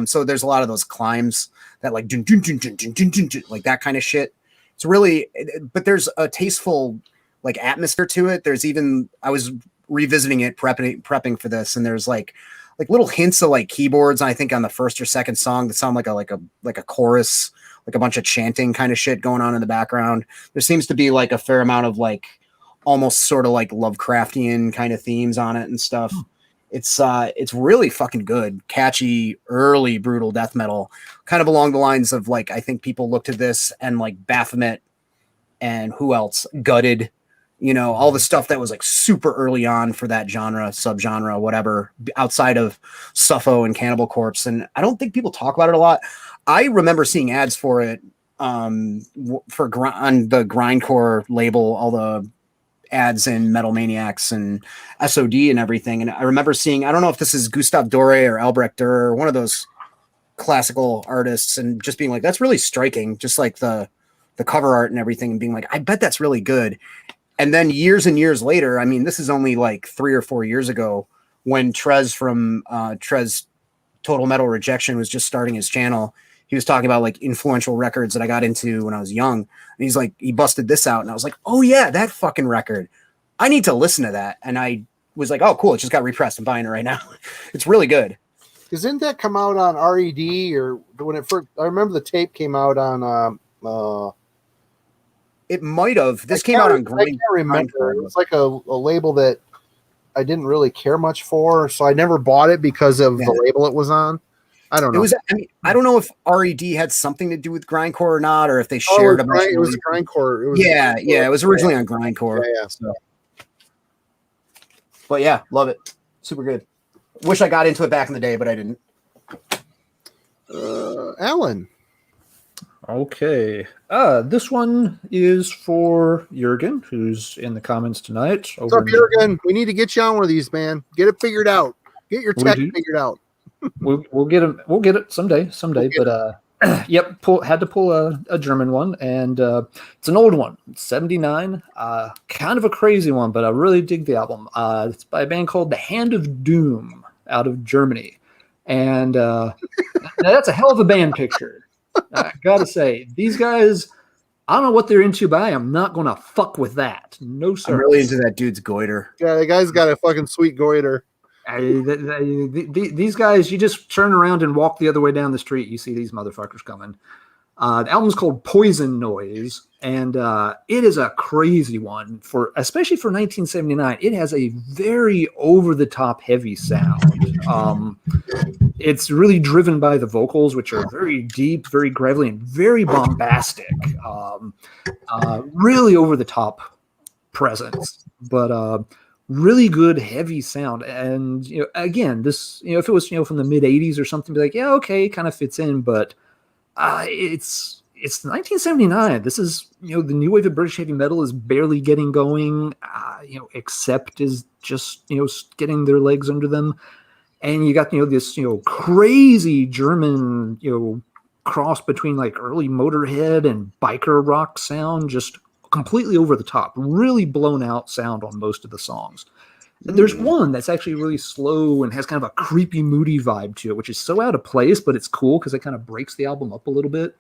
So there's a lot of those climbs that like dun, dun, dun, dun, dun, dun, dun, dun, like that kind of shit. It's really, but there's a tasteful like atmosphere to it. There's even I was revisiting it, prepping for this, and there's like little hints of like keyboards. I think on the first or second song that sound like a chorus, like a bunch of chanting kind of shit going on in the background. There seems to be like a fair amount of like almost sort of like Lovecraftian kind of themes on it and stuff. It's really fucking good, catchy, early brutal death metal, kind of along the lines of like I think people looked at this and like Baphomet and who else, Gutted. All the stuff that was like super early on for that genre, subgenre, whatever, outside of Suffo and Cannibal Corpse. And I don't think people talk about it a lot. I remember seeing ads for it on the Grindcore label, all the ads in Metal Maniacs and SOD and everything. And I remember seeing, I don't know if this is Gustav Doré or Albrecht Dürer or one of those classical artists, and just being like, that's really striking, just like the cover art and everything, and being like, I bet that's really good. And then years and years later, I mean, this is only like 3 or 4 years ago when Trez from Trez Total Metal Rejection was just starting his channel. He was talking about like influential records that I got into when I was young. And he's like, he busted this out. And I was like, oh yeah, that fucking record. I need to listen to that. And I was like, oh cool, it just got repressed. I'm buying it right now. It's really good. Didn't that come out on RED or when it first? I remember the tape came out on it might have. This came out on Grind. I can't remember. It was like a label that I didn't really care much for, so I never bought it because of the label it was on. I don't know. I don't know if RED had something to do with Grindcore or not, or if they shared a bunch. It was Grindcore. It was originally on Grindcore. Yeah. So. But yeah, love it. Super good. Wish I got into it back in the day, but I didn't. Alan. Okay. This one is for Jurgen, who's in the comments tonight. What's up, Jurgen? We need to get you on one of these, man. Get it figured out. Get your tech figured out. We'll get it. We'll get it someday. But yep, had to pull a German one, and it's an old one. It's 79. Kind of a crazy one, but I really dig the album. It's by a band called The Hand of Doom out of Germany, and that's a hell of a band picture. I gotta say, these guys, I don't know what they're into, but I am not gonna fuck with that. No, sir. I'm really into that dude's goiter. Yeah, the guy's got a fucking sweet goiter. These guys, you just turn around and walk the other way down the street, you see these motherfuckers coming. The album's called Poison Noise, and it is a crazy one, especially for 1979. It has a very over-the-top heavy sound. It's really driven by the vocals, which are very deep, very gravelly, and very bombastic. Really over-the-top presence. But really good heavy sound. And again, this if it was from the mid '80s or something, be like, yeah, okay, it kind of fits in, but it's 1979. This is the new wave of British heavy metal is barely getting going. Accept is just getting their legs under them, and you got this crazy German cross between like early Motorhead and biker rock sound, just completely over the top, really blown out sound on most of the songs. There's one that's actually really slow and has kind of a creepy, moody vibe to it, which is so out of place, but it's cool because it kind of breaks the album up a little bit.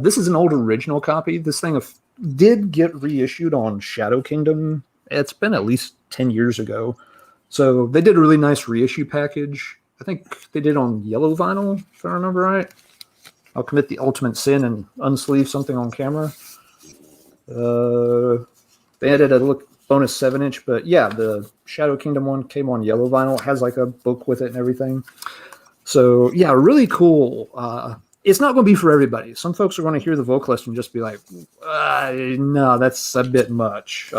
This is an old original copy. This thing did get reissued on Shadow Kingdom. It's been at least 10 years ago. So they did a really nice reissue package. I think they did on yellow vinyl, if I remember right. I'll commit the ultimate sin and unsleeve something on camera. They added a bonus 7-inch, but yeah, the Shadow Kingdom one came on yellow vinyl. It has like a book with it and everything. So yeah, really cool. It's not going to be for everybody. Some folks are going to hear the vocalist and just be like, no, that's a bit much.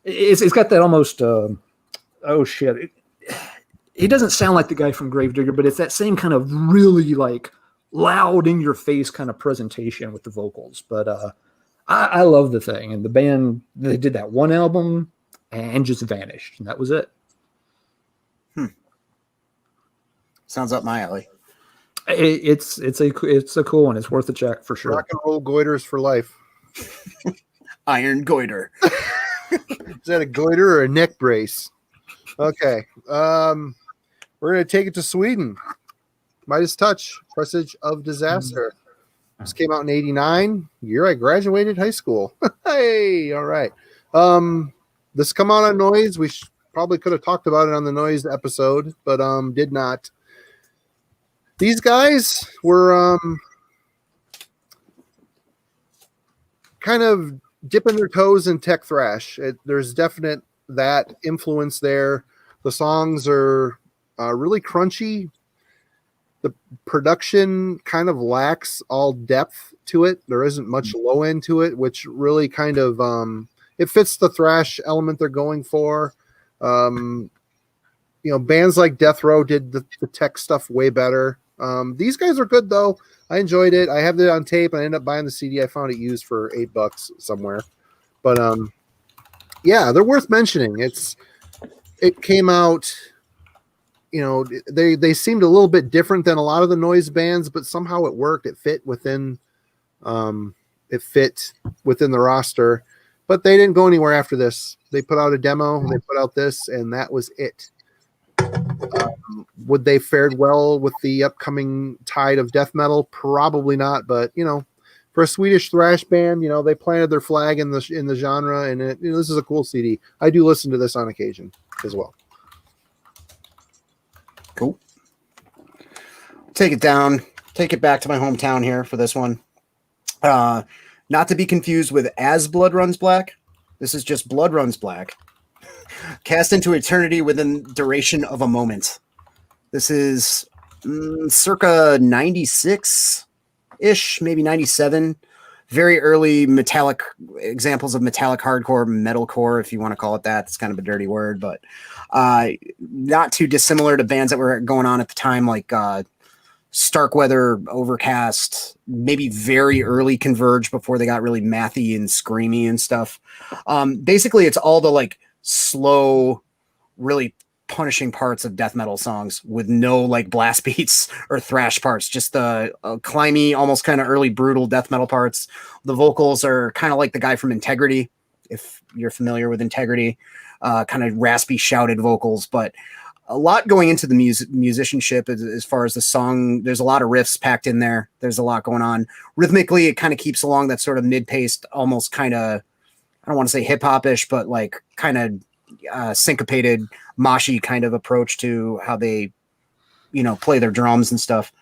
It's got that almost, oh shit. He doesn't sound like the guy from Gravedigger, but it's that same kind of really like loud in your face kind of presentation with the vocals. But I love the thing, and the band, they did that one album and just vanished, and that was it. Sounds up my alley. It's a cool one. It's worth a check for sure. Rock and roll goiters for life. Iron goiter. Is that a goiter or a neck brace? Okay. We're going to take it to Sweden. Midas Touch, Presage of Disaster. This came out in 89, year I graduated high school. Hey, all right. This come out on Noise. We probably could have talked about it on the Noise episode, but did not. These guys were kind of dipping their toes in tech thrash. There's definite that influence there. The songs are really crunchy. The production kind of lacks all depth to it. There isn't much low end to it, which really kind of it fits the thrash element they're going for. Bands like Death Row did the tech stuff way better. These guys are good though. I enjoyed it. I have it on tape. I ended up buying the CD. I found it used for $8 somewhere. But yeah, they're worth mentioning. It came out. They seemed a little bit different than a lot of the Noise bands, but somehow it worked. It fit within the roster, but they didn't go anywhere after this. They put out a demo, they put out this, and that was it. Would they fared well with the upcoming tide of death metal? Probably not, but for a Swedish thrash band, they planted their flag in the genre, and this is a cool CD. I do listen to this on occasion as well. Cool. Take it down. Take it back to my hometown here for this one. Not to be confused with As Blood Runs Black. This is just Blood Runs Black. Cast into eternity within duration of a moment. This is circa 96-ish, maybe 97. Very early metallic examples of metallic hardcore, metalcore, if you want to call it that. It's kind of a dirty word, but not too dissimilar to bands that were going on at the time, like Starkweather, Overcast, maybe very early Converge before they got really mathy and screamy and stuff. Basically, it's all the like slow, really punishing parts of death metal songs with no like blast beats or thrash parts, just the climby, almost kind of early brutal death metal parts. The vocals are kind of like the guy from Integrity, if you're familiar with Integrity, kind of raspy shouted vocals, but a lot going into the musicianship as far as the song. There's a lot of riffs packed in there. There's a lot going on rhythmically. It kind of keeps along that sort of mid-paced, almost kind of, I don't want to say hip-hop-ish, but like kind of syncopated, moshy kind of approach to how they, play their drums and stuff.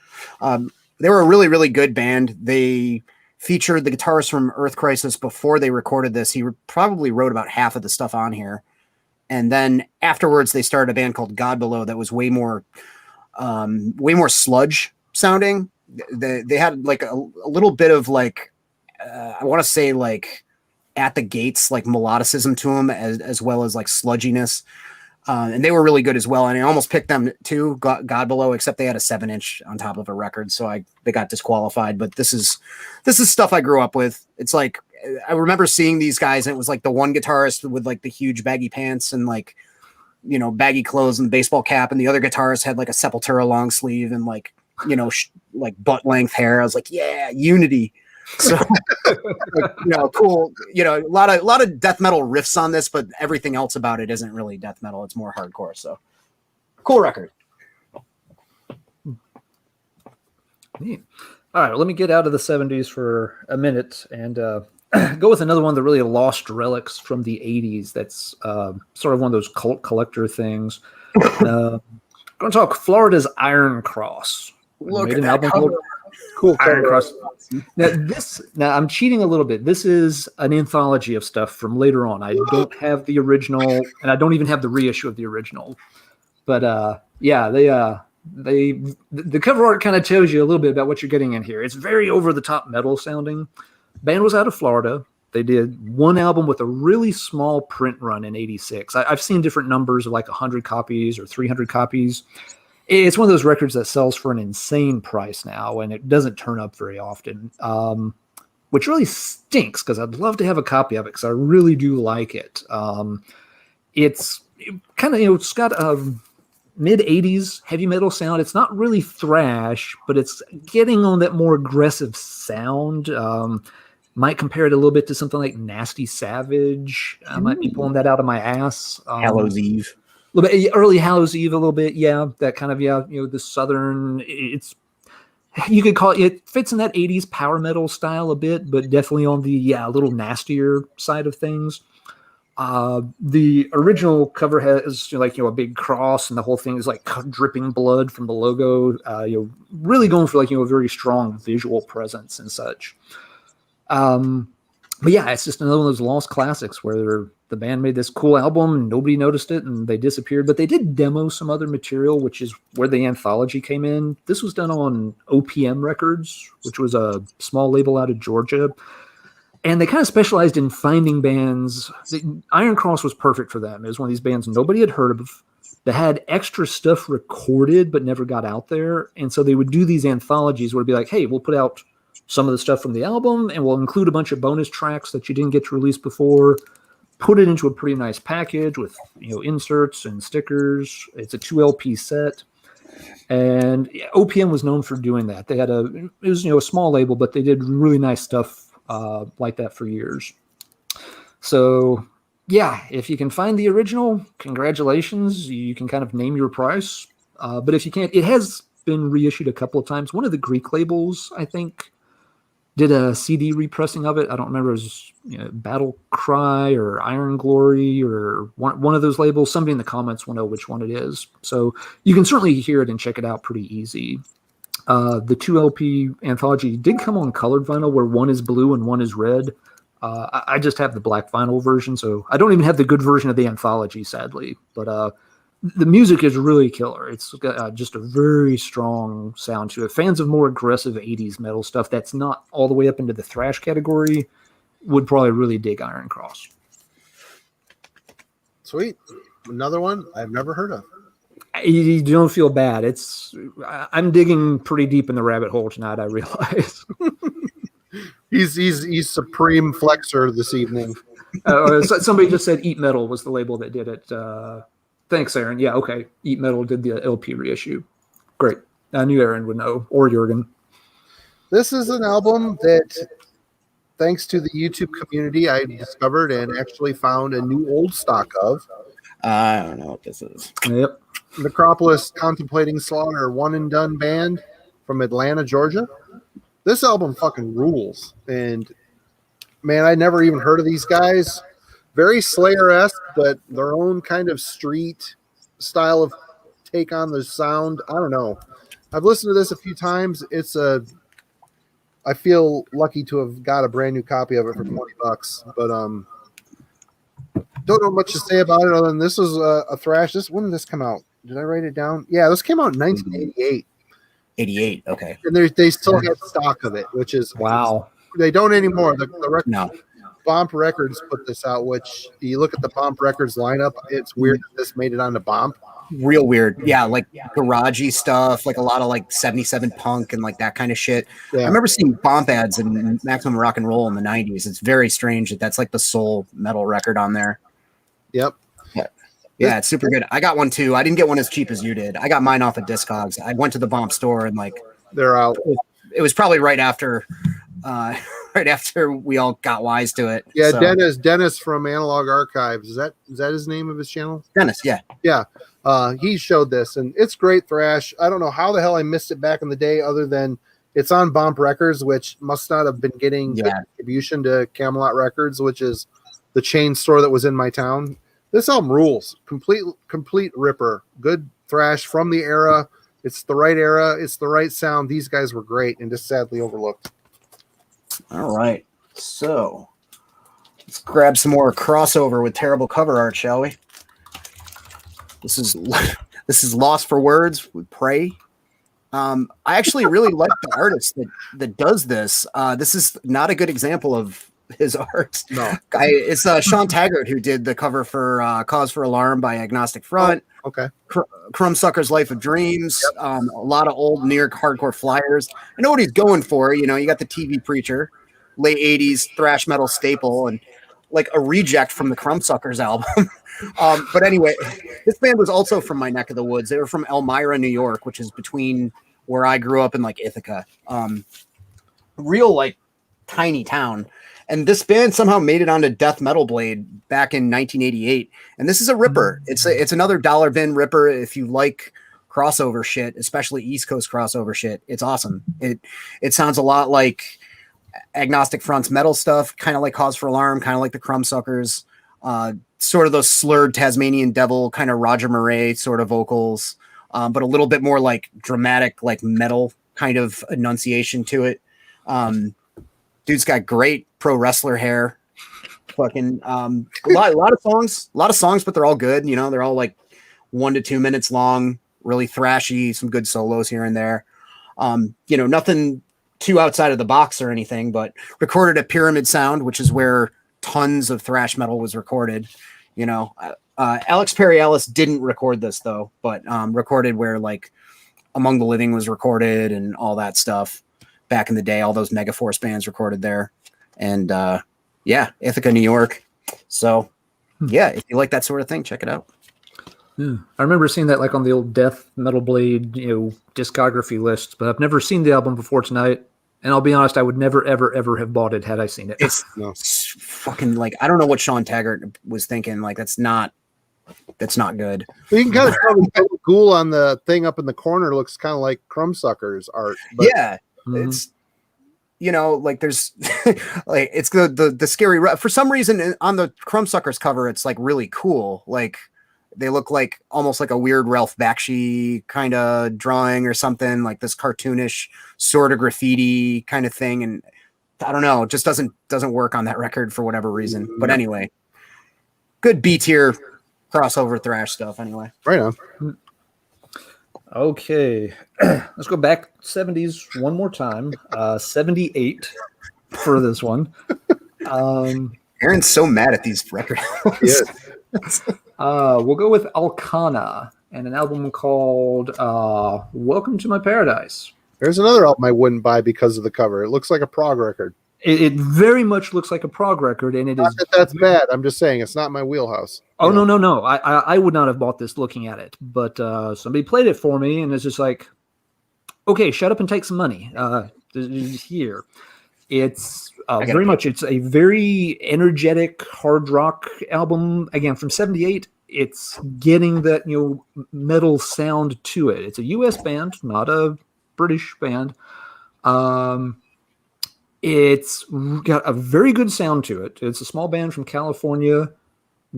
They were a really, really good band. They featured the guitarist from Earth Crisis before they recorded this. He probably wrote about half of the stuff on here. And then afterwards, they started a band called God Below that was way more sludge sounding. They had like a little bit of like, I want to say like at the gates, like melodicism to them as well as like sludginess. And they were really good as well. And I almost picked them too, God Below, except they had a 7-inch on top of a record. So they got disqualified, but this is stuff I grew up with. It's like, I remember seeing these guys and it was like the one guitarist with like the huge baggy pants and like, you know, baggy clothes and baseball cap. And the other guitarist had like a Sepultura long sleeve and like, you know, like butt length hair. I was like, yeah, unity. So, you know, cool. You know, a lot of death metal riffs on this, but everything else about it isn't really death metal. It's more hardcore. So, cool record. Neat. All right, let me get out of the 70s for a minute and go with another one of the really lost relics from the 80s. That's sort of one of those cult collector things. Going to talk Florida's Iron Cross. Look at that cover. Cool Iron Cross. Now I'm cheating a little bit. This is an anthology of stuff from later on. I don't have the original, and I don't even have the reissue of the original. But yeah, the cover art kind of tells you a little bit about what you're getting in here. It's very over the top metal sounding. Band was out of Florida. They did one album with a really small print run in '86. I've seen different numbers of like 100 copies or 300 copies. It's one of those records that sells for an insane price now, and it doesn't turn up very often, which really stinks because I'd love to have a copy of it because I really do like it. It's kind of, it's got a mid-'80s heavy metal sound. It's not really thrash, but it's getting on that more aggressive sound. Might compare it a little bit to something like Nasty Savage. I might be pulling that out of my ass. Hallows Eve. A little bit early Hallows Eve, a little bit, yeah. That kind of, yeah, you know, the southern. You could call it fits in that '80s power metal style a bit, but definitely on the a little nastier side of things. The original cover has a big cross, and the whole thing is like dripping blood from the logo. Really going for a very strong visual presence and such. But yeah, it's just another one of those lost classics where the band made this cool album and nobody noticed it and they disappeared. But they did demo some other material, which is where the anthology came in. This was done on OPM Records, which was a small label out of Georgia. And they kind of specialized in finding bands. Iron Cross was perfect for them. It was one of these bands nobody had heard of that had extra stuff recorded but never got out there. And so they would do these anthologies where it'd be like, hey, we'll put out some of the stuff from the album and we'll include a bunch of bonus tracks that you didn't get to release before, put it into a pretty nice package with inserts and stickers. It's a 2 LP set. And OPM was known for doing that. They had it was a small label, but they did really nice stuff like that for years. So yeah, if you can find the original, congratulations. You can kind of name your price. But if you can't, it has been reissued a couple of times. One of the Greek labels, I think, did a CD repressing of it. I don't remember. It was Battle Cry or Iron Glory or one of those labels. Somebody in the comments will know which one it is. So you can certainly hear it and check it out pretty easy. The 2 LP anthology did come on colored vinyl where one is blue and one is red. I just have the black vinyl version, so I don't even have the good version of the anthology, sadly. But the music is really killer. It's got just a very strong sound to it. Fans of more aggressive 80s metal stuff that's not all the way up into the thrash category would probably really dig Iron Cross. Sweet. Another one I've never heard of. You don't feel bad. I'm digging pretty deep in the rabbit hole tonight, I realize. He's supreme flexor this evening. Somebody just said Eat Metal was the label that did it. Thanks, Aaron. Yeah, okay. Eat Metal did the LP reissue. Great. I knew Aaron would know, or Jurgen. This is an album that, thanks to the YouTube community, I discovered and actually found a new old stock of. I don't know what this is. Yep. Necropolis Contemplating Slaughter, one and done band from Atlanta, Georgia. This album fucking rules. And man, I never even heard of these guys. Very Slayer-esque, but their own kind of street style of take on the sound. I don't know. I've listened to this a few times. I feel lucky to have got a brand new copy of it for $20, but don't know much to say about it other than this is a thrash. When did this come out? Did I write it down? Yeah, this came out in 1988. 88, okay. And they still have stock of it, which is wow. They don't anymore. The record, no. Bomp Records put this out, which you look at the Bomp Records lineup, it's weird that this made it onto Bomp. Real weird. Yeah, like garagey stuff, like a lot of like 77 punk and like that kind of shit. Yeah. I remember seeing Bomp ads in Maximum Rock and Roll in the 90s. It's very strange that that's like the sole metal record on there. Yep. Yeah, it's super good. I got one too. I didn't get one as cheap as you did. I got mine off of Discogs. I went to the Bomp store and like They're out. it was probably right after we all got wise to it. Yeah, So, Dennis from Analog Archives. Is that his name of his channel? Dennis, yeah. Yeah. He showed this, and it's great thrash. I don't know how the hell I missed it back in the day, other than it's on Bomp Records, which must not have been getting good distribution to Camelot Records, which is the chain store that was in my town. This album rules. Complete ripper. Good thrash from the era. It's the right era. It's the right sound. These guys were great and just sadly overlooked. All right. So let's grab some more crossover with terrible cover art, shall we? This is Lost for Words with Prey. I actually really like the artist that does this. This is not a good example of his art. No. It's Sean Taggart who did the cover for Cause for Alarm by Agnostic Front. Oh, okay. Crumbsucker's Life of Dreams. A lot of old New York hardcore flyers. I know what he's going for. You know, you got the TV Preacher, late 80s thrash metal staple, and like a reject from the Crumbsuckers album. But anyway, this band was also from my neck of the woods. They were from Elmira, New York, which is between where I grew up and like Ithaca. Real like tiny town. And this band somehow made it onto Death Metal Blade back in 1988. And this is a ripper. It's another dollar bin ripper. If you like crossover shit, especially East Coast crossover shit, it's awesome. It sounds a lot like Agnostic Front's metal stuff, kind of like Cause for Alarm, kind of like the Crumbsuckers. Sort of those slurred Tasmanian Devil kind of Roger Murray sort of vocals, but a little bit more like dramatic, like metal kind of enunciation to it. Dude's got great pro wrestler hair. Fucking a lot of songs, but they're all good. You know, they're all like 1 to 2 minutes long, really thrashy, some good solos here and there. You know, nothing too outside of the box or anything, but recorded at Pyramid Sound, which is where tons of thrash metal was recorded. You know, Alex Perialis didn't record this though, but recorded where like Among the Living was recorded and all that stuff back in the day. All those Megaforce bands recorded there, and Ithaca, New York. So yeah, if you like that sort of thing, check it out. Yeah. I remember seeing that like on the old Death Metal Blade, discography lists, but I've never seen the album before tonight. And I'll be honest, I would never, ever, ever have bought it had I seen it. It's fucking like, I don't know what Sean Taggart was thinking. Like, that's not good. Well, you can kind of tell the ghoul on the thing up in the corner looks kind of like Crumbsuckers art. But yeah, it's, you know, like there's like it's the scary. For some reason on the Crumbsuckers cover, it's like really cool. Like they look like almost like a weird Ralph Bakshi kind of drawing or something, like this cartoonish sort of graffiti kind of thing. And I don't know, it just doesn't work on that record for whatever reason. But anyway, good B tier crossover thrash stuff anyway. Right on. Okay. Let's go back 70s one more time. 78 for this one. Aaron's so mad at these records. Yes. We'll go with Alcana and an album called Welcome to My Paradise. There's another album I wouldn't buy because of the cover. It looks like a prog record. It very much looks like a prog record, and it not is. That that's bad. I'm just saying it's not my wheelhouse. Oh, no. I would not have bought this looking at it, but somebody played it for me, and it's just like, okay, shut up and take some money. Here. It's very much, it's a very energetic hard rock album. Again, from 78, it's getting that, metal sound to it. It's a US band, not a British band. It's got a very good sound to it. It's a small band from California,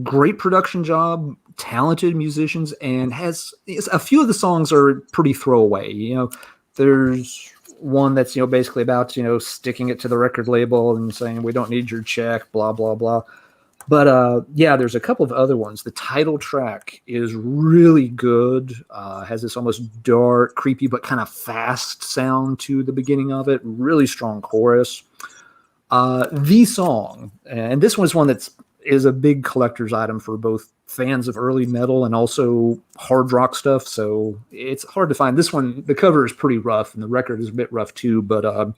great production job, talented musicians, and has a few of the songs are pretty throwaway. There's one that's basically about sticking it to the record label and saying we don't need your check, blah blah blah. But there's a couple of other ones. The title track is really good. Has this almost dark, creepy, but kind of fast sound to the beginning of it. Really strong chorus. The song, and this one's one is a big collector's item for both fans of early metal and also hard rock stuff. So it's hard to find. This one, the cover is pretty rough, and the record is a bit rough too. But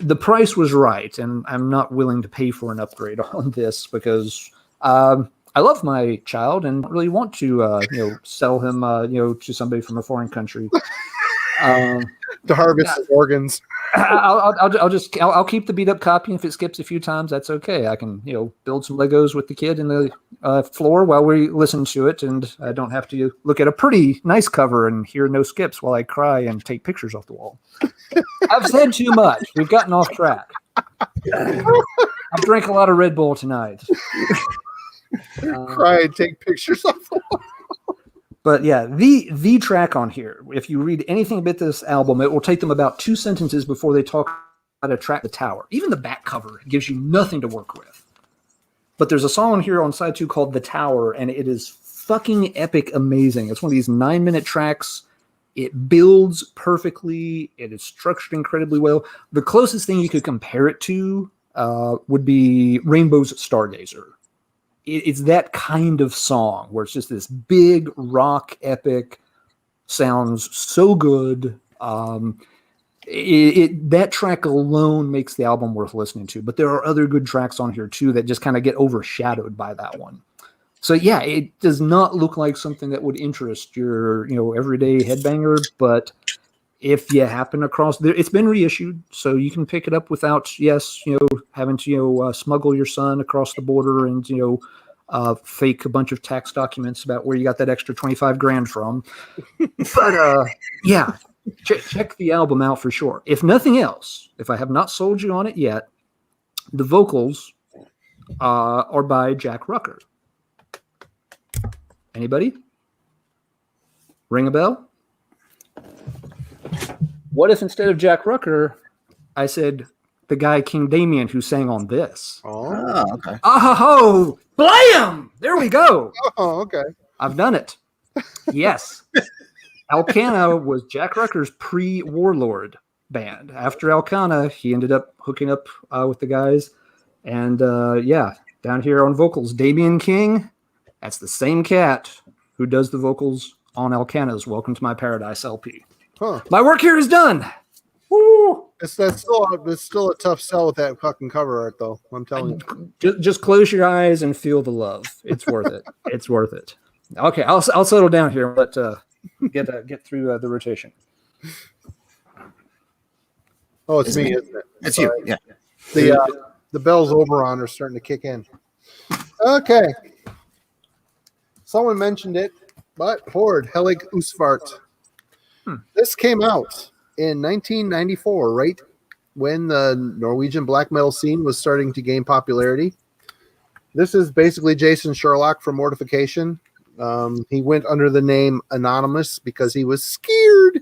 the price was right, and I'm not willing to pay for an upgrade on this because I love my child and really want to sell him to somebody from a foreign country. To harvest his organs. I'll keep the beat up copy. If it skips a few times, that's okay. I can build some Legos with the kid in the floor while we listen to it, and I don't have to look at a pretty nice cover and hear no skips while I cry and take pictures off the wall. I've said too much. We've gotten off track. I've drank a lot of Red Bull tonight. Cry and take pictures off the wall. But yeah, the track on here, if you read anything about this album, it will take them about 2 sentences before they talk about a track, The Tower. Even the back cover gives you nothing to work with. But there's a song here on side 2 called The Tower, and it is fucking epic amazing. It's one of these 9-minute tracks. It builds perfectly. It is structured incredibly well. The closest thing you could compare it to would be Rainbow's Stargazer. It's that kind of song where it's just this big rock epic, sounds so good. That track alone makes the album worth listening to, but there are other good tracks on here too that just kind of get overshadowed by that one. So yeah, it does not look like something that would interest your everyday headbanger, but if you happen across it's been reissued, so you can pick it up without having to smuggle your son across the border and fake a bunch of tax documents about where you got that extra $25,000 from. But yeah, check the album out for sure. If nothing else, if I have not sold you on it yet, the vocals are by Jack Rucker. Anybody? Ring a bell? What if instead of Jack Rucker, I said the guy King Damien who sang on this? Oh, okay. Oh, blam! There we go. Oh, okay. I've done it. Yes. Alcana was Jack Rucker's pre-Warlord band. After Alcana, he ended up hooking up with the guys. And down here on vocals, Damien King. That's the same cat who does the vocals on Alcana's Welcome to My Paradise LP. Huh. My work here is done. Woo! It's still a tough sell with that fucking cover art, though. I'm telling you. Just close your eyes and feel the love. It's worth it. It's worth it. Okay, I'll settle down here, but get through the rotation. Oh, it's me, isn't it? It's you. Yeah. The Bell's Oberon are starting to kick in. Okay. Someone mentioned it, but Horde, Helig Usvart. This came out in 1994, right when the Norwegian black metal scene was starting to gain popularity. This is basically Jason Sherlock from Mortification. He went under the name Anonymous because he was scared.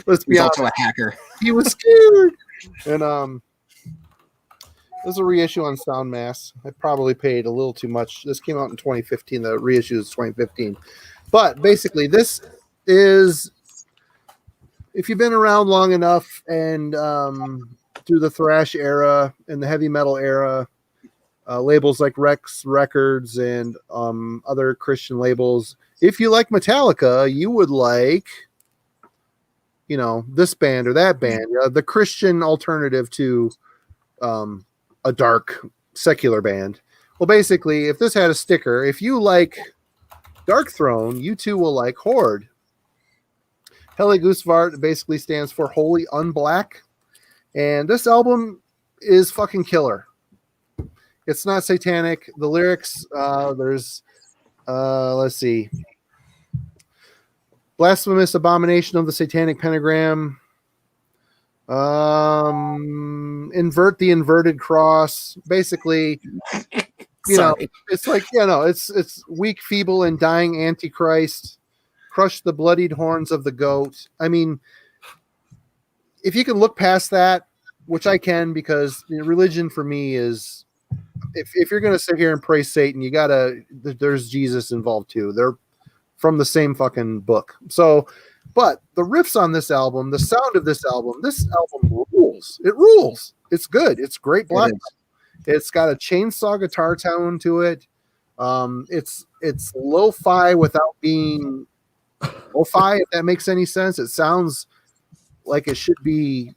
Let's be honest. Also a hacker. He was scared. And there's a reissue on Soundmass. I probably paid a little too much. This came out in 2015. The reissue is 2015. But basically, this is, if you've been around long enough and through the thrash era and the heavy metal era, labels like Rex Records and other Christian labels, if you like Metallica, you would like, this band or that band, the Christian alternative to a dark secular band. Well, basically, if this had a sticker, if you like Dark Throne, you too will like Horde. Helig Usvart basically stands for Holy Unblack, and this album is fucking killer. It's not satanic. The lyrics, there's, let's see, blasphemous abomination of the satanic pentagram, invert the inverted cross. Basically, it's like, it's weak, feeble, and dying Antichrist. Crush the bloodied horns of the goat. I mean, if you can look past that, which I can, because religion for me is, if you're going to sit here and praise Satan, there's Jesus involved too. They're from the same fucking book. So But the riffs on this album, the sound of this album rules. It rules. It's good. It's great black. It's got a chainsaw guitar tone to it. It's lo-fi without being lo-fi, if that makes any sense. It sounds like it should be.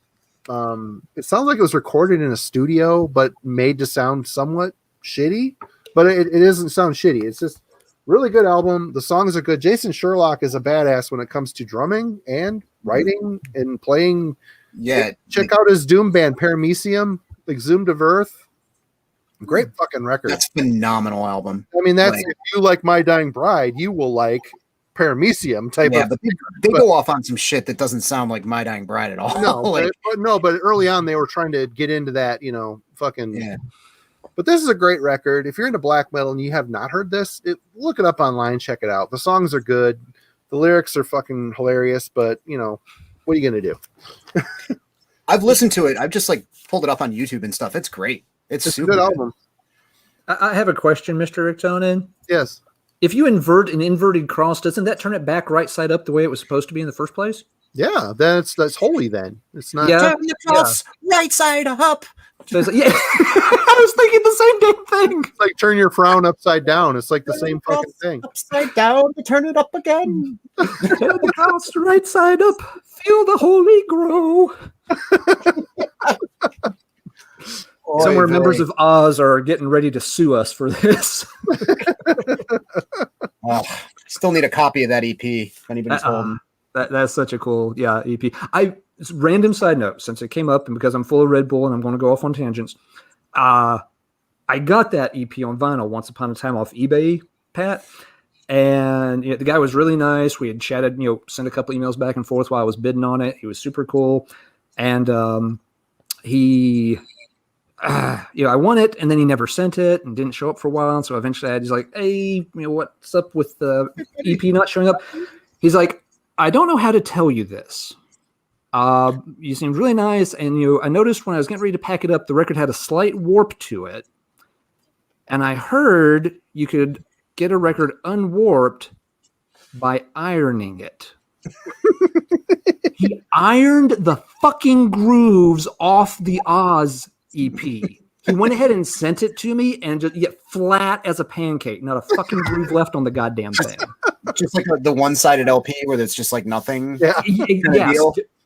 It sounds like it was recorded in a studio, but made to sound somewhat shitty. But it doesn't sound shitty. It's just really good album. The songs are good. Jason Sherlock is a badass when it comes to drumming and writing and playing. Yeah. Check out his Doom band, Paramecium, Exhumed of Earth. Great fucking record. That's a phenomenal album. I mean, that's if you like My Dying Bride, you will like Paramecium type of. But they go off on some shit that doesn't sound like My Dying Bride at all. No, but early on they were trying to get into that, fucking. Yeah. But this is a great record. If you're into black metal and you have not heard this, look it up online, check it out. The songs are good. The lyrics are fucking hilarious, but what are you gonna do? I've listened to it. I've just pulled it up on YouTube and stuff. It's great. It's super a good album. I have a question, Mr. Rictonen. Yes. If you invert an inverted cross, doesn't that turn it back right side up the way it was supposed to be in the first place? Yeah, that's holy then. It's not turn the cross right side up. So yeah. I was thinking the same damn thing. It's like turn your frown upside down. It's like the same fucking thing. Upside down to turn it up again. Turn the cross right side up. Feel the holy grow. Somewhere members of Oz are getting ready to sue us for this. Still need a copy of that EP. If anybody's home. That's such a cool EP. Random side note, since it came up and because I'm full of Red Bull and I'm going to go off on tangents, I got that EP on vinyl once upon a time off eBay, Pat. And the guy was really nice. We had chatted, sent a couple emails back and forth while I was bidding on it. He was super cool. And he... I won it, and then he never sent it and didn't show up for a while. And so eventually he's like, hey, what's up with the EP not showing up? He's like, I don't know how to tell you this. You seemed really nice. And I noticed when I was getting ready to pack it up, the record had a slight warp to it. And I heard you could get a record unwarped by ironing it. He ironed the fucking grooves off the Oz EP. He went ahead and sent it to me and just flat as a pancake. Not a fucking groove left on the goddamn thing. Just like the one-sided LP where there's just nothing. Yeah. Yes.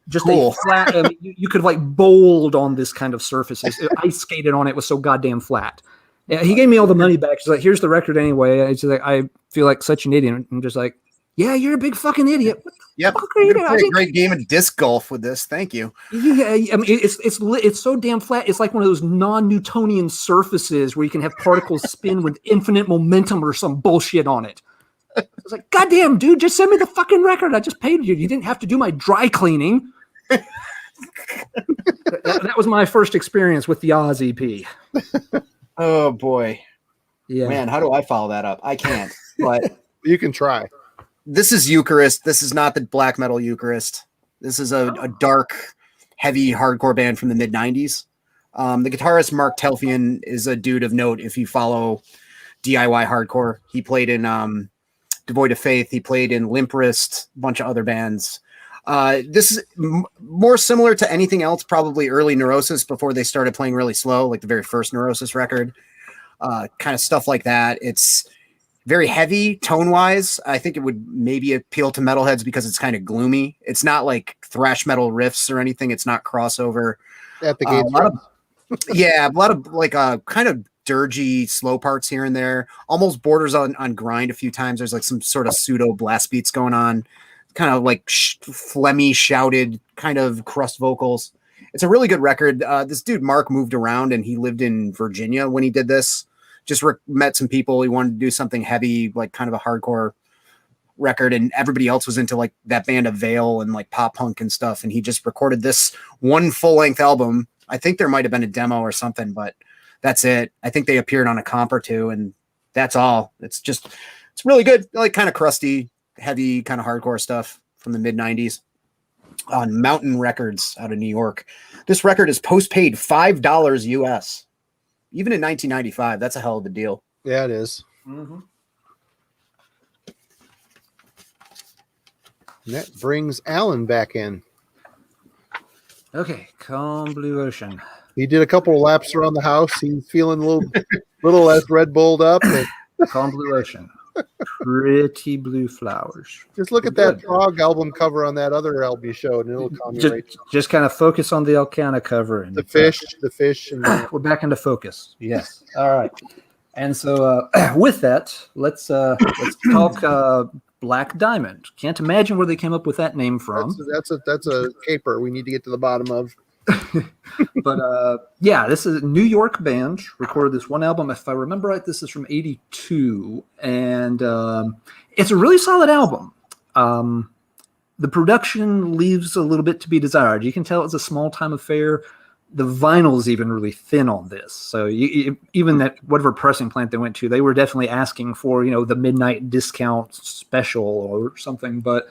Just cool. A flat. You could bold on this kind of surfaces. Ice skated on it. Was so goddamn flat. Yeah, he gave me all the money back. He's like, here's the record anyway. It's like, I feel like such an idiot. I'm just like, yeah, you're a big fucking idiot. Yep. You're gonna play a great game of disc golf with this. Thank you. Yeah, I mean, it's so damn flat. It's like one of those non-Newtonian surfaces where you can have particles spin with infinite momentum or some bullshit on it. It's like, goddamn, dude, just send me the fucking record. I just paid you. You didn't have to do my dry cleaning. that was my first experience with the Oz EP. Oh boy. Yeah. Man, how do I follow that up? I can't. But you can try. This is Eucharist. This is not the black metal Eucharist. This is a dark, heavy hardcore band from the mid-90s. The guitarist Mark Telfian is a dude of note if you follow DIY hardcore. He played in Devoid of Faith. He played in Limp Wrist, a bunch of other bands. This is more similar to anything else, probably early Neurosis before they started playing really slow, like the very first Neurosis record. Kind of stuff like that. It's very heavy tone-wise. I think it would maybe appeal to metalheads because it's kind of gloomy. It's not like thrash metal riffs or anything. It's not crossover. At the a lot of kind of dirgy slow parts here and there. Almost borders on grind a few times. There's some sort of pseudo blast beats going on. Kind of phlegmy, shouted kind of crust vocals. It's a really good record. This dude Mark moved around and he lived in Virginia when he did this. Just met some people. He wanted to do something heavy, kind of a hardcore record, and everybody else was into that band of Veil and pop punk and stuff. And he just recorded this one full length album. I think there might have been a demo or something, but that's it. I think they appeared on a comp or two, and that's all. It's really good. Kind of crusty, heavy, kind of hardcore stuff from the mid-90s on Mountain Records out of New York. This record is post-paid $5 US. Even in 1995, that's a hell of a deal. Yeah, it is. Mm-hmm. And that brings Alan back in. Okay, calm blue ocean. He did a couple of laps around the house. He's feeling a little less Red Bulled up. And Calm blue ocean. Pretty blue flowers. just look at that prog album cover on that other album you showed, and it'll calm you right down. Just kind of focus on the Elkanah cover. And The fish. And we're back into focus. Yes. All right. And so with that, let's talk Black Diamond. Can't imagine where they came up with that name from. That's a caper we need to get to the bottom of. But yeah, this is a New York band. Recorded this one album. If I remember right, this is from '82, and it's a really solid album. The production leaves a little bit to be desired. You can tell it's a small time affair. The vinyl's even really thin on this. So even that whatever pressing plant they went to, they were definitely asking for, the midnight discount special or something. But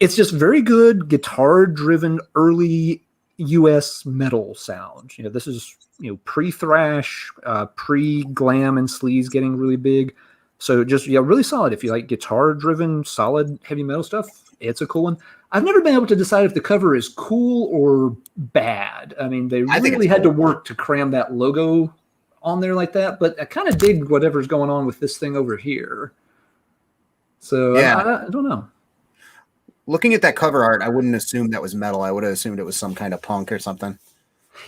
it's just very good guitar-driven early U.S. metal sound. This is pre-thrash, pre-glam and sleaze getting really big. So just really solid. If you like guitar-driven, solid heavy metal stuff, it's a cool one. I've never been able to decide if the cover is cool or bad. I mean, they really had to work to cram that logo on there like that, but I kind of dig whatever's going on with this thing over here. So yeah. I don't know. Looking at that cover art, I wouldn't assume that was metal. I would have assumed it was some kind of punk or something.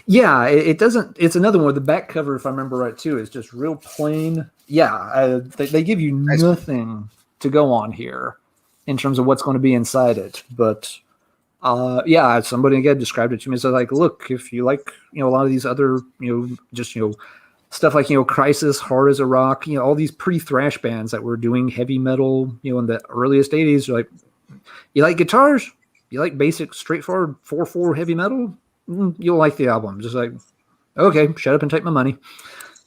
Yeah, it doesn't. It's another one. The back cover, if I remember right, too, is just real plain. Yeah, they give you nothing to go on here in terms of what's going to be inside it. But yeah, somebody again described it to me as like, look, if you like, a lot of these other, just stuff like Crisis, Hard as a Rock, all these pre-thrash bands that were doing heavy metal, in the earliest '80s, like, you like guitars, you like basic, straightforward 4/4 heavy metal, you'll like the album. Just like, okay, shut up and take my money.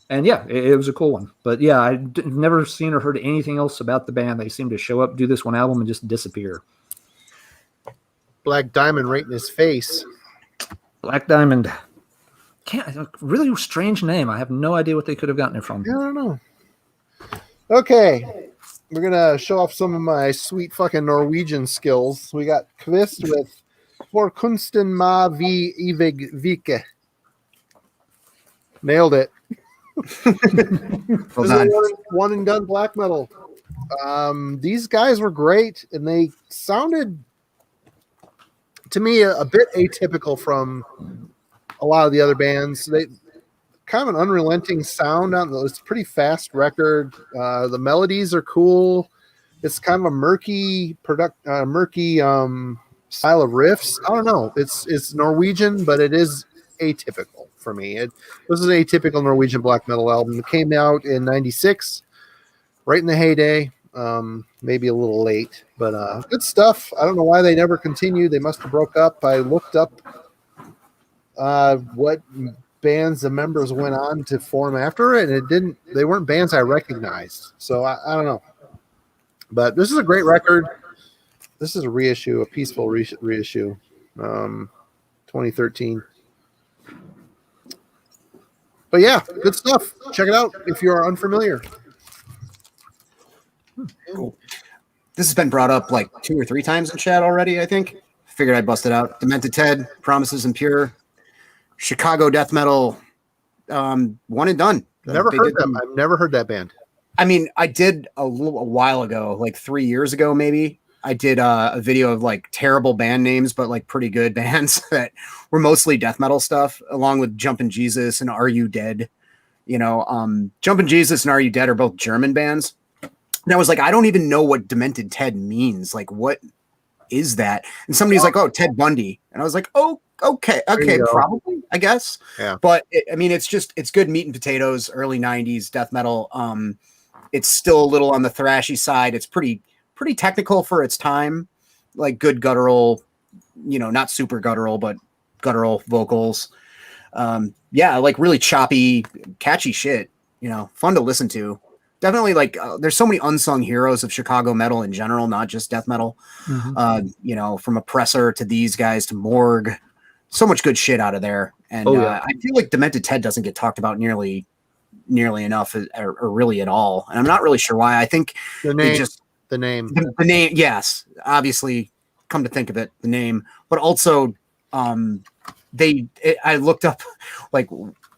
And yeah, it was a cool one. But yeah, I've never seen or heard anything else about the band. They seem to show up, do this one album, and just disappear. Black Diamond right in his face. Black Diamond. Really strange name. I have no idea what they could have gotten it from. I don't know. Okay. We're going to show off some of my sweet fucking Norwegian skills. We got Kvist with For Kunsten ma vi ivig vike. Nailed it. Well done. One and done black metal. These guys were great, and they sounded to me a bit atypical from a lot of the other bands. They kind of an unrelenting sound on those. It's a pretty fast record. The melodies are cool. It's kind of a murky style of riffs. I don't know. It's Norwegian, but it is atypical for me. This is an atypical Norwegian black metal album. It came out in '96, right in the heyday. Maybe a little late, but good stuff. I don't know why they never continued. They must have broke up. I looked up what bands the members went on to form after it, and they weren't bands I recognized. So I don't know. But this is a great record. This is a reissue, a peaceful reissue. 2013. But yeah, good stuff. Check it out if you are unfamiliar. Cool. This has been brought up like 2 or 3 times in chat already, I think. Figured I'd bust it out. Demented Ted, Promises Impure, Chicago death metal, one and done. Never heard them. I've never heard that band. I mean, I did a while ago, like 3 years ago, maybe. I did a video of like terrible band names, but like pretty good bands that were mostly death metal stuff, along with Jumpin' Jesus and Are You Dead? Jumpin' Jesus and Are You Dead are both German bands. And I was like, I don't even know what Demented Ted means. Like, what is that? And somebody's like, oh, Ted Bundy. And I was like, oh, okay, probably, I guess. Yeah. But it's good meat and potatoes, early 90s death metal. It's still a little on the thrashy side. It's pretty technical for its time, like good guttural, not super guttural, but guttural vocals. Yeah, like really choppy, catchy shit, fun to listen to. Definitely there's so many unsung heroes of Chicago metal in general, not just death metal. Mm-hmm. From Oppressor to these guys to Morgue, so much good shit out of there. And I feel like Demented Ted doesn't get talked about nearly enough or really at all. And I'm not really sure why. I think the name, yes, obviously come to think of it, the name, but also I looked up like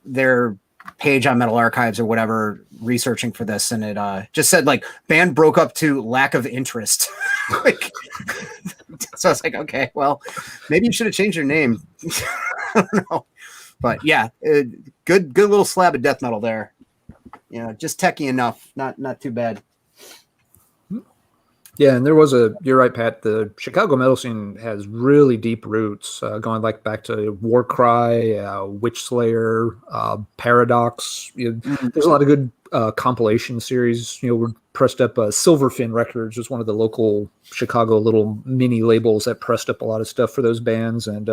their page on Metal Archives or whatever, researching for this, and it just said like band broke up to lack of interest. Like, so I was like, okay, well, maybe you should have changed your name. I don't know, but yeah, good little slab of death metal there. Just techie enough, not too bad. Yeah, and you're right, Pat, the Chicago metal scene has really deep roots, going like back to Warcry, Witch Slayer, Paradox. There's a lot of good compilation series. We're pressed up. Silverfin Records was one of the local Chicago little mini labels that pressed up a lot of stuff for those bands. And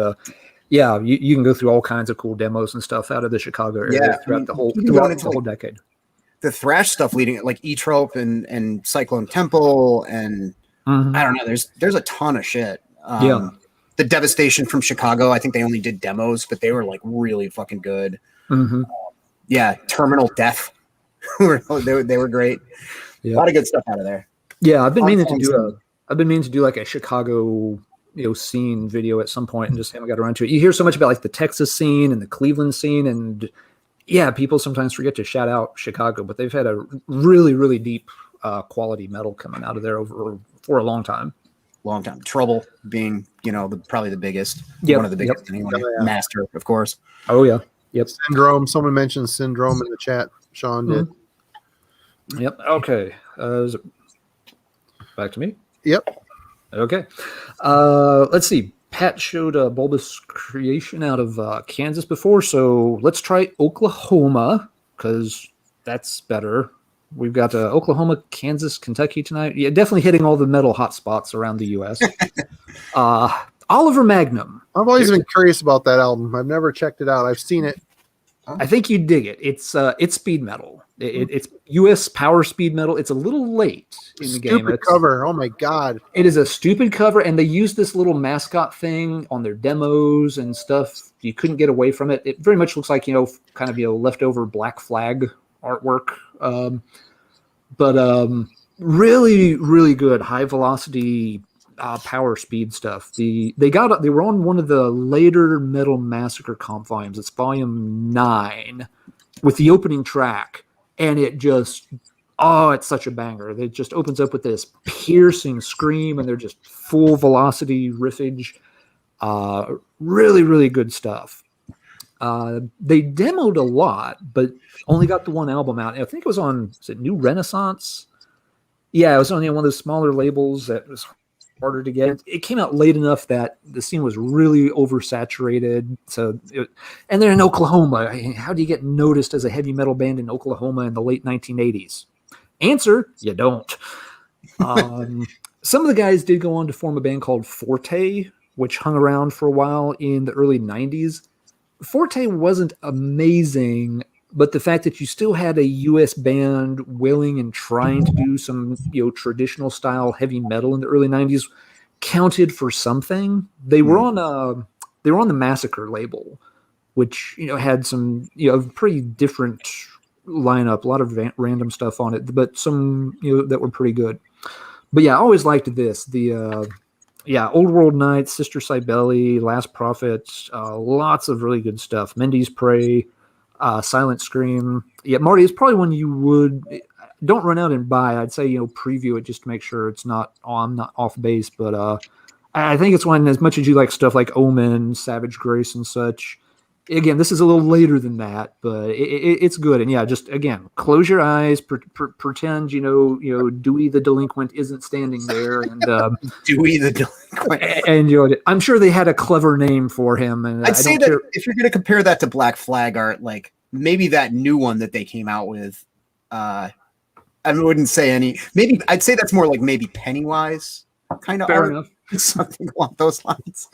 yeah, you can go through all kinds of cool demos and stuff out of the Chicago area throughout the whole decade. The thrash stuff leading it, like Etrope and Cyclone Temple, and I don't know. There's a ton of shit. The Devastation from Chicago. I think they only did demos, but they were like really fucking good. Terminal Death. they were great. A lot of good stuff out of there. Yeah, I've been meaning to do like a Chicago scene video at some point, and just haven't got around to it. You hear so much about like the Texas scene and the Cleveland scene, and yeah, people sometimes forget to shout out Chicago, but they've had a really, really deep quality metal coming out of there for a long time. Trouble being, probably the biggest, one of the biggest anyway. Master, of course. Oh yeah. Yep. Syndrome. Someone mentioned Syndrome in the chat. Sean did. Yep. Okay. Is it back to me? Yep. Okay. Let's see. Pat showed a Bulbous Creation out of Kansas before, so let's try Oklahoma, because that's better. We've got Oklahoma, Kansas, Kentucky tonight. Yeah, definitely hitting all the metal hot spots around the U.S. Oliver Magnum. I've always been curious about that album. I've never checked it out. I've seen it. I think you'd dig it. It's speed metal. It's U.S. power speed metal. It's a little late in the game. Stupid cover. Oh my god! It is a stupid cover, and they use this little mascot thing on their demos and stuff. You couldn't get away from it. It very much looks like kind of leftover Black Flag artwork, but really, really good high velocity power speed stuff. They were on one of the later Metal Massacre comp volumes. It's volume 9 with the opening track. And it just, it's such a banger. It just opens up with this piercing scream, and they're just full velocity riffage. Really, really good stuff. They demoed a lot, but only got the one album out. I think it was on, New Renaissance? Yeah, it was on one of those smaller labels that was harder to get. It came out late enough that the scene was really oversaturated. And they're in Oklahoma. How do you get noticed as a heavy metal band in Oklahoma in the late 1980s? Answer: you don't. Some of the guys did go on to form a band called Forte, which hung around for a while in the early 90s. Forte wasn't amazing, but the fact that you still had a U.S. band willing and trying to do some, traditional style heavy metal in the early 90s counted for something. They were on the Massacre label, which, had some, pretty different lineup, a lot of random stuff on it, but some, that were pretty good. But yeah, I always liked this. Old World Nights, Sister Cybele, Last Prophet, lots of really good stuff. Mendes Prey, Silent Scream. Yeah, Marty, it's probably one you don't run out and buy. I'd say, preview it just to make sure it's not, I'm not off base, but I think it's one, as much as you like stuff like Omen, Savage Grace and such. Again, this is a little later than that, but it's good. And yeah, just again, close your eyes, pretend Dewey the Delinquent isn't standing there, and Dewey the Delinquent. And I'm sure they had a clever name for him. And I'd say that if you're going to compare that to Black Flag art, like maybe that new one that they came out with, I wouldn't say any. Maybe I'd say that's more like maybe Pennywise kind of Fair art, enough. Something along those lines.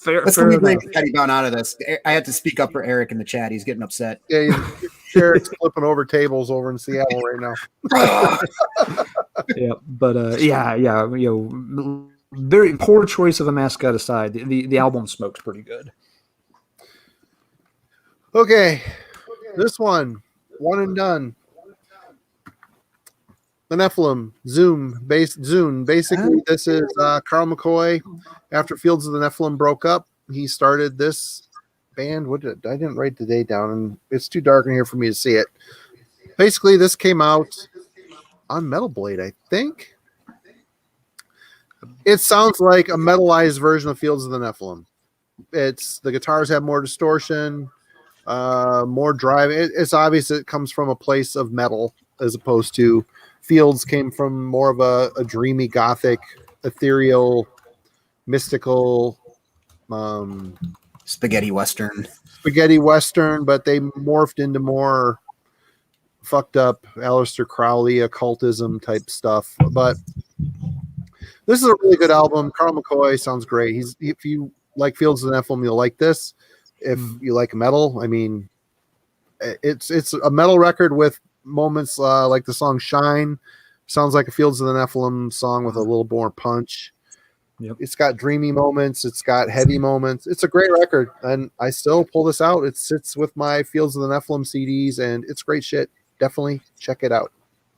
Let's bring Patty Bound out of this. I had to speak up for Eric in the chat. He's getting upset. Yeah, Eric's flipping over tables over in Seattle right now. Yeah, but very poor choice of a mascot aside. The album smokes pretty good. Okay, this one and done. the Nephilim, Zune. Basically, this is Carl McCoy. After Fields of the Nephilim broke up, he started this band. I didn't write the date down, and it's too dark in here for me to see it. Basically, this came out on Metal Blade, I think. It sounds like a metalized version of Fields of the Nephilim. The guitars have more distortion, more drive. It's obvious it comes from a place of metal as opposed to Fields came from more of a dreamy, gothic, ethereal, mystical, spaghetti western, but they morphed into more fucked up Aleister Crowley occultism type stuff. But this is a really good album. Carl McCoy sounds great. If you like Fields of the Nephilim, you'll like this. If you like metal, I mean, it's a metal record with moments like the song Shine. Sounds like a Fields of the Nephilim song with a little more punch. Yep. It's got dreamy moments. It's got heavy moments. It's a great record, and I still pull this out. It sits with my Fields of the Nephilim CDs, and it's great shit. Definitely check it out.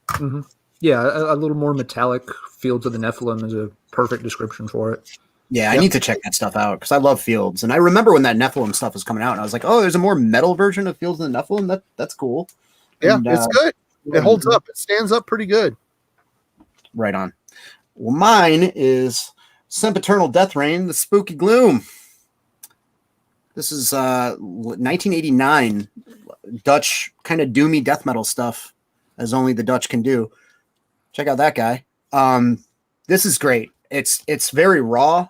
Mm-hmm. Yeah, a little more metallic Fields of the Nephilim is a perfect description for it. Yeah, I need to check that stuff out because I love Fields, and I remember when that Nephilim stuff was coming out, and I was like, "Oh, there's a more metal version of Fields of the Nephilim. That's cool." Yeah, And, it's good. It holds up. It stands up pretty good. Right on. Well, mine is Sempiternal Death Reign, The Spooky Gloom. This is 1989 Dutch kind of doomy death metal stuff, as only the Dutch can do. Check out that guy. This is great. It's very raw,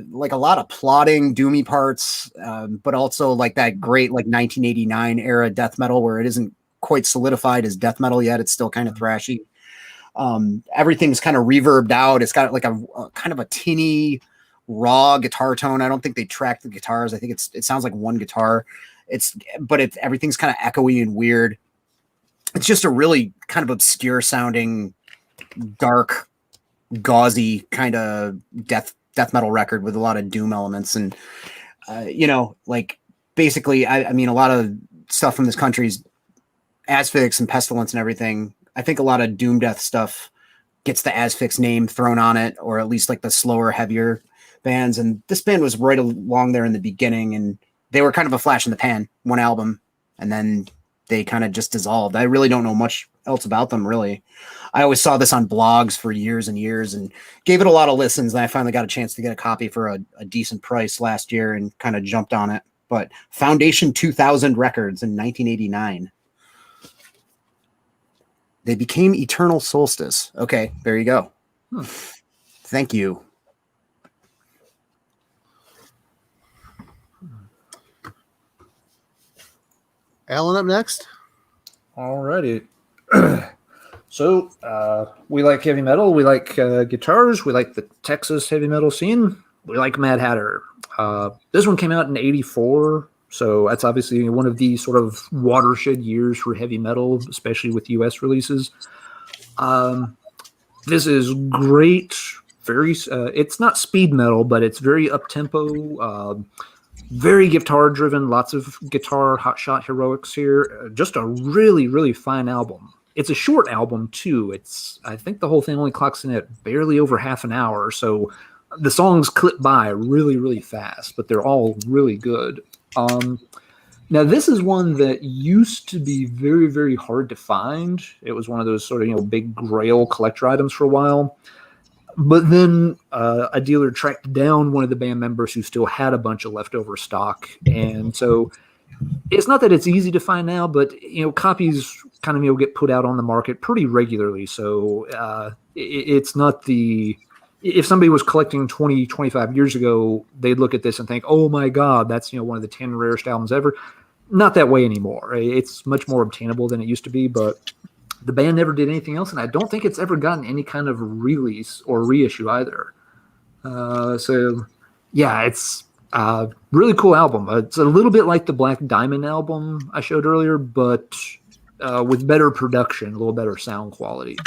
like a lot of plotting, doomy parts, but also like that great like 1989 era death metal where it isn't quite solidified as death metal yet. It's still kind of thrashy. Everything's kind of reverbed out. It's got like a kind of a tinny, raw guitar tone. I don't think they track the guitars. I think it sounds like one guitar. But everything's kind of echoey and weird. It's just a really kind of obscure sounding, dark, gauzy kind of death metal record with a lot of doom elements. And like basically, I mean, a lot of stuff from this country's Asphyx and Pestilence and everything. I think a lot of doom death stuff gets the Asphyx name thrown on it, or at least like the slower, heavier bands. And this band was right along there in the beginning, and they were kind of a flash in the pan, one album, and then they kind of just dissolved. I really don't know much else about them, really. I always saw this on blogs for years and years and gave it a lot of listens. And I finally got a chance to get a copy for a decent price last year and kind of jumped on it. But Foundation 2000 Records in 1989. They became Eternal Solstice. Okay, there you go. Thank you. Alan up next. Alrighty. So we like heavy metal. We like guitars. We like the Texas heavy metal scene. We like Mad Hatter. This one came out in '84. So that's obviously one of the sort of watershed years for heavy metal, especially with US releases. This is great. It's not speed metal, but it's very up-tempo, very guitar-driven, lots of guitar hotshot heroics here. Just a really, really fine album. It's a short album, too. I think the whole thing only clocks in at barely over half an hour, so the songs clip by really, really fast, but they're all really good. Now, this is one that used to be very, very hard to find. It was one of those sort of, big grail collector items for a while. But then a dealer tracked down one of the band members who still had a bunch of leftover stock. And so it's not that it's easy to find now, but, copies kind of, get put out on the market pretty regularly. So it's not if somebody was collecting 20, 25 years ago, they'd look at this and think, oh my God, that's, one of the 10 rarest albums ever. Not that way anymore. It's much more obtainable than it used to be, but the band never did anything else. And I don't think it's ever gotten any kind of release or reissue either. So yeah, it's a really cool album. It's a little bit like the Black Diamond album I showed earlier, but with better production, a little better sound quality.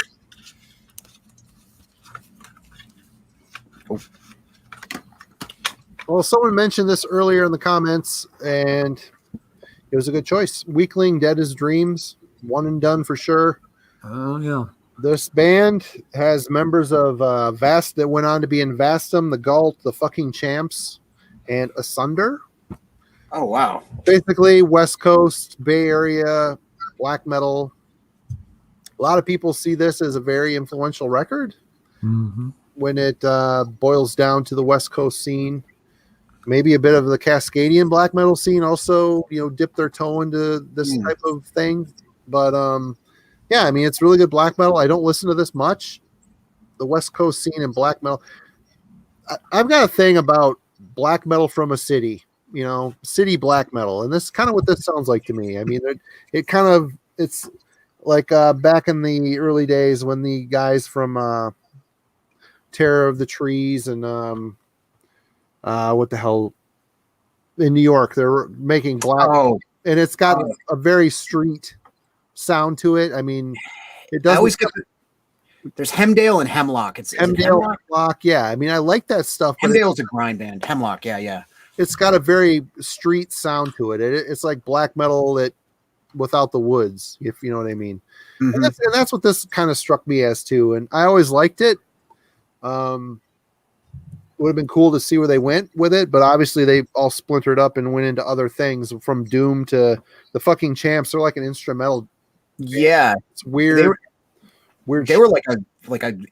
Well, someone mentioned this earlier in the comments, and it was a good choice. Weakling, Dead as Dreams, one and done for sure. Oh, yeah. This band has members of Vast that went on to be in Vastum, the Galt, the fucking Champs, and Asunder. Oh wow! Basically, West Coast, Bay Area, black metal. A lot of people see this as a very influential record when it boils down to the West Coast scene. Maybe a bit of the Cascadian black metal scene also, dip their toe into this type of thing. But yeah, I mean, it's really good black metal. I don't listen to this much. The West Coast scene in black metal. I've got a thing about black metal from a city. City black metal, and this is kind of what this sounds like to me. I mean, it's like back in the early days when the guys from Terror of the Trees and what the hell in New York, they're making black, and it's got a very street sound to it. I mean, it doesn't. I always get there's Hemdale and Hemlock. It's Hemlock, yeah. I mean, I like that stuff. Hemdale's a grind band. Hemlock, yeah. It's got a very street sound to it. It's like black metal that without the woods, if you know what I mean. And that's what this kind of struck me as too. And I always liked it. Would have been cool to see where they went with it, but obviously they all splintered up and went into other things, from Doom to the fucking Champs. They're like an instrumental. Yeah, it's weird. They were like a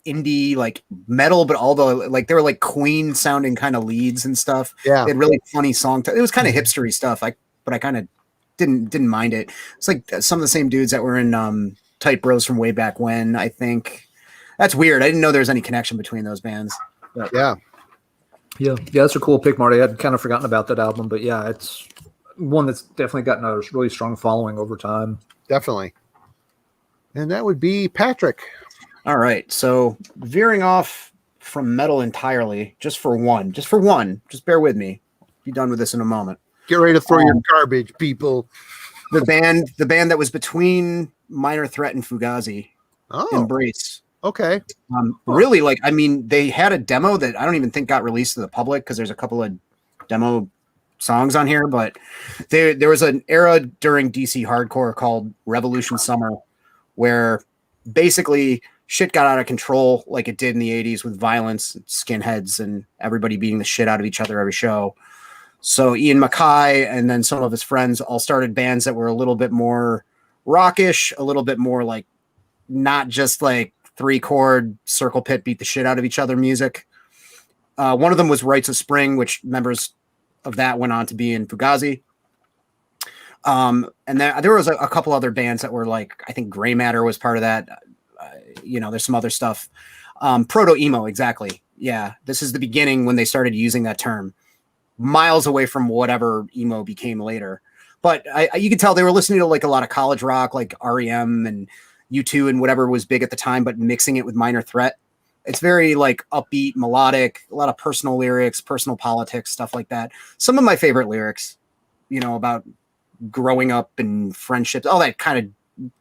indie like metal, but all the they were like Queen sounding kind of leads and stuff. Yeah, they had really funny song. It was kind of hipstery stuff. But I kind of didn't mind it. It's like some of the same dudes that were in Tight Bros from way back when. I think that's weird. I didn't know there was any connection between those bands. But. Yeah, that's a cool pick, Marty. I'd kind of forgotten about that album, but yeah, it's one that's definitely gotten a really strong following over time. Definitely. And that would be Patrick. All right. So veering off from metal entirely, just bear with me. Be done with this in a moment. Get ready to throw your garbage, people. The band that was between Minor Threat and Fugazi. Embrace. Okay. Really, they had a demo that I don't even think got released to the public because there's a couple of demo songs on here, but there was an era during DC hardcore called Revolution Summer where basically shit got out of control like it did in the 80s with violence, skinheads, and everybody beating the shit out of each other every show. So Ian Mackay and then some of his friends all started bands that were a little bit more rockish, a little bit more like not just like 3-chord circle pit beat the shit out of each other music. One of them was Rites of Spring, which members of that went on to be in Fugazi. And then there was a couple other bands that were like, I think Gray Matter was part of that. There's some other stuff. Proto-emo, exactly. Yeah, this is the beginning when they started using that term. Miles away from whatever emo became later. But you could tell they were listening to like a lot of college rock, like REM and U2 and whatever was big at the time, but mixing it with Minor Threat. It's very like upbeat, melodic, a lot of personal lyrics, personal politics, stuff like that. Some of my favorite lyrics, about growing up and friendships, all that kind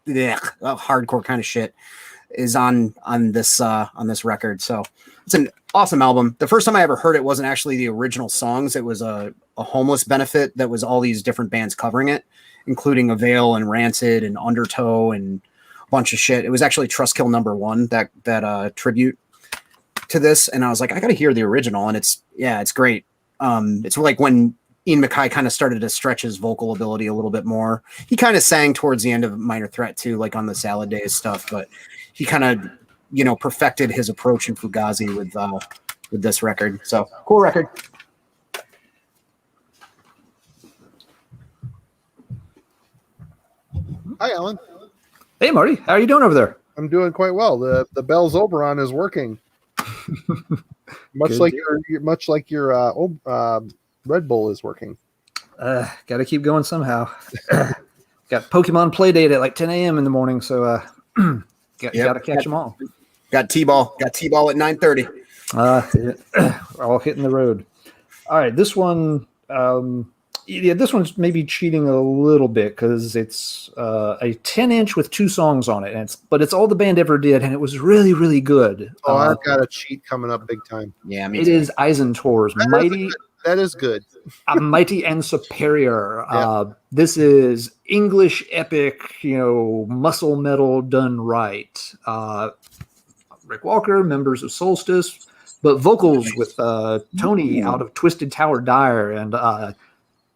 of hardcore kind of shit is on this record. So it's an awesome album. The first time I ever heard it wasn't actually the original songs. It was a homeless benefit that was all these different bands covering it, including Avail and Rancid and Undertow and a bunch of shit. It was actually Trustkill #1, that tribute to this. And I was like, I got to hear the original. And it's great. It's like when Ian Mackay kind of started to stretch his vocal ability a little bit more. He kind of sang towards the end of Minor Threat too, like on the Salad Days stuff, but he kind of, perfected his approach in Fugazi with this record. So cool record. Hi, Alan. Hey, Marty. How are you doing over there? I'm doing quite well. The Bell's Oberon is working. much like your Red Bull is working. Got to keep going somehow. Got Pokemon Playdate at like 10 a.m. in the morning, so got to catch them all. Got T-ball at 9:30. We're all hitting the road. All right, this one, this one's maybe cheating a little bit because it's a 10-inch with 2 songs on it, but it's all the band ever did, and it was really, really good. I've got a cheat coming up big time. Yeah, it is Eisentor's Mighty. That is good. Mighty and Superior. Yeah. This is English epic, muscle metal done right. Rick Walker, members of Solstice, but vocals with Tony out of Twisted Tower Dire, and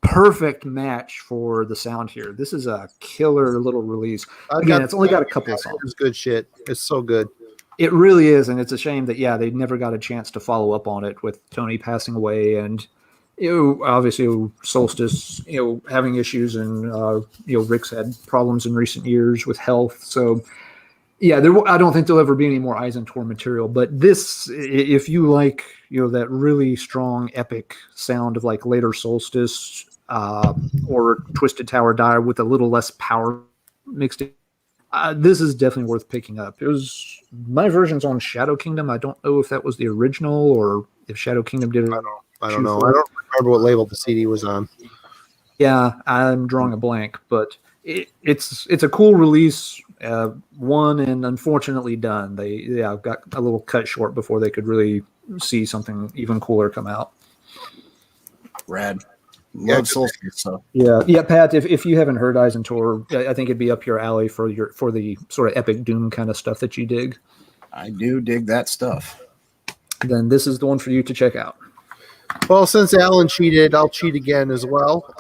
perfect match for the sound here. This is a killer little release. Again, it's only got a couple of songs. It's good shit. It's so good. It really is, and it's a shame that they never got a chance to follow up on it with Tony passing away, and obviously Solstice having issues, and Rick's had problems in recent years with health. So I don't think there'll ever be any more Eisentor material. But this, if you like that really strong epic sound of like later Solstice or Twisted Tower Dire with a little less power mixed in. This is definitely worth picking up. It was my version's on Shadow Kingdom. I don't know if that was the original or if Shadow Kingdom did it. I don't know. I don't remember what label the CD was on. Yeah, I'm drawing a blank, but it's a cool release. One and unfortunately done. They got a little cut short before they could really see something even cooler come out. Rad. Love Solstice. So yeah, Pat. If you haven't heard Eisentor, I think it'd be up your alley for the sort of epic doom kind of stuff that you dig. I do dig that stuff. Then this is the one for you to check out. Well, since Alan cheated, I'll cheat again as well.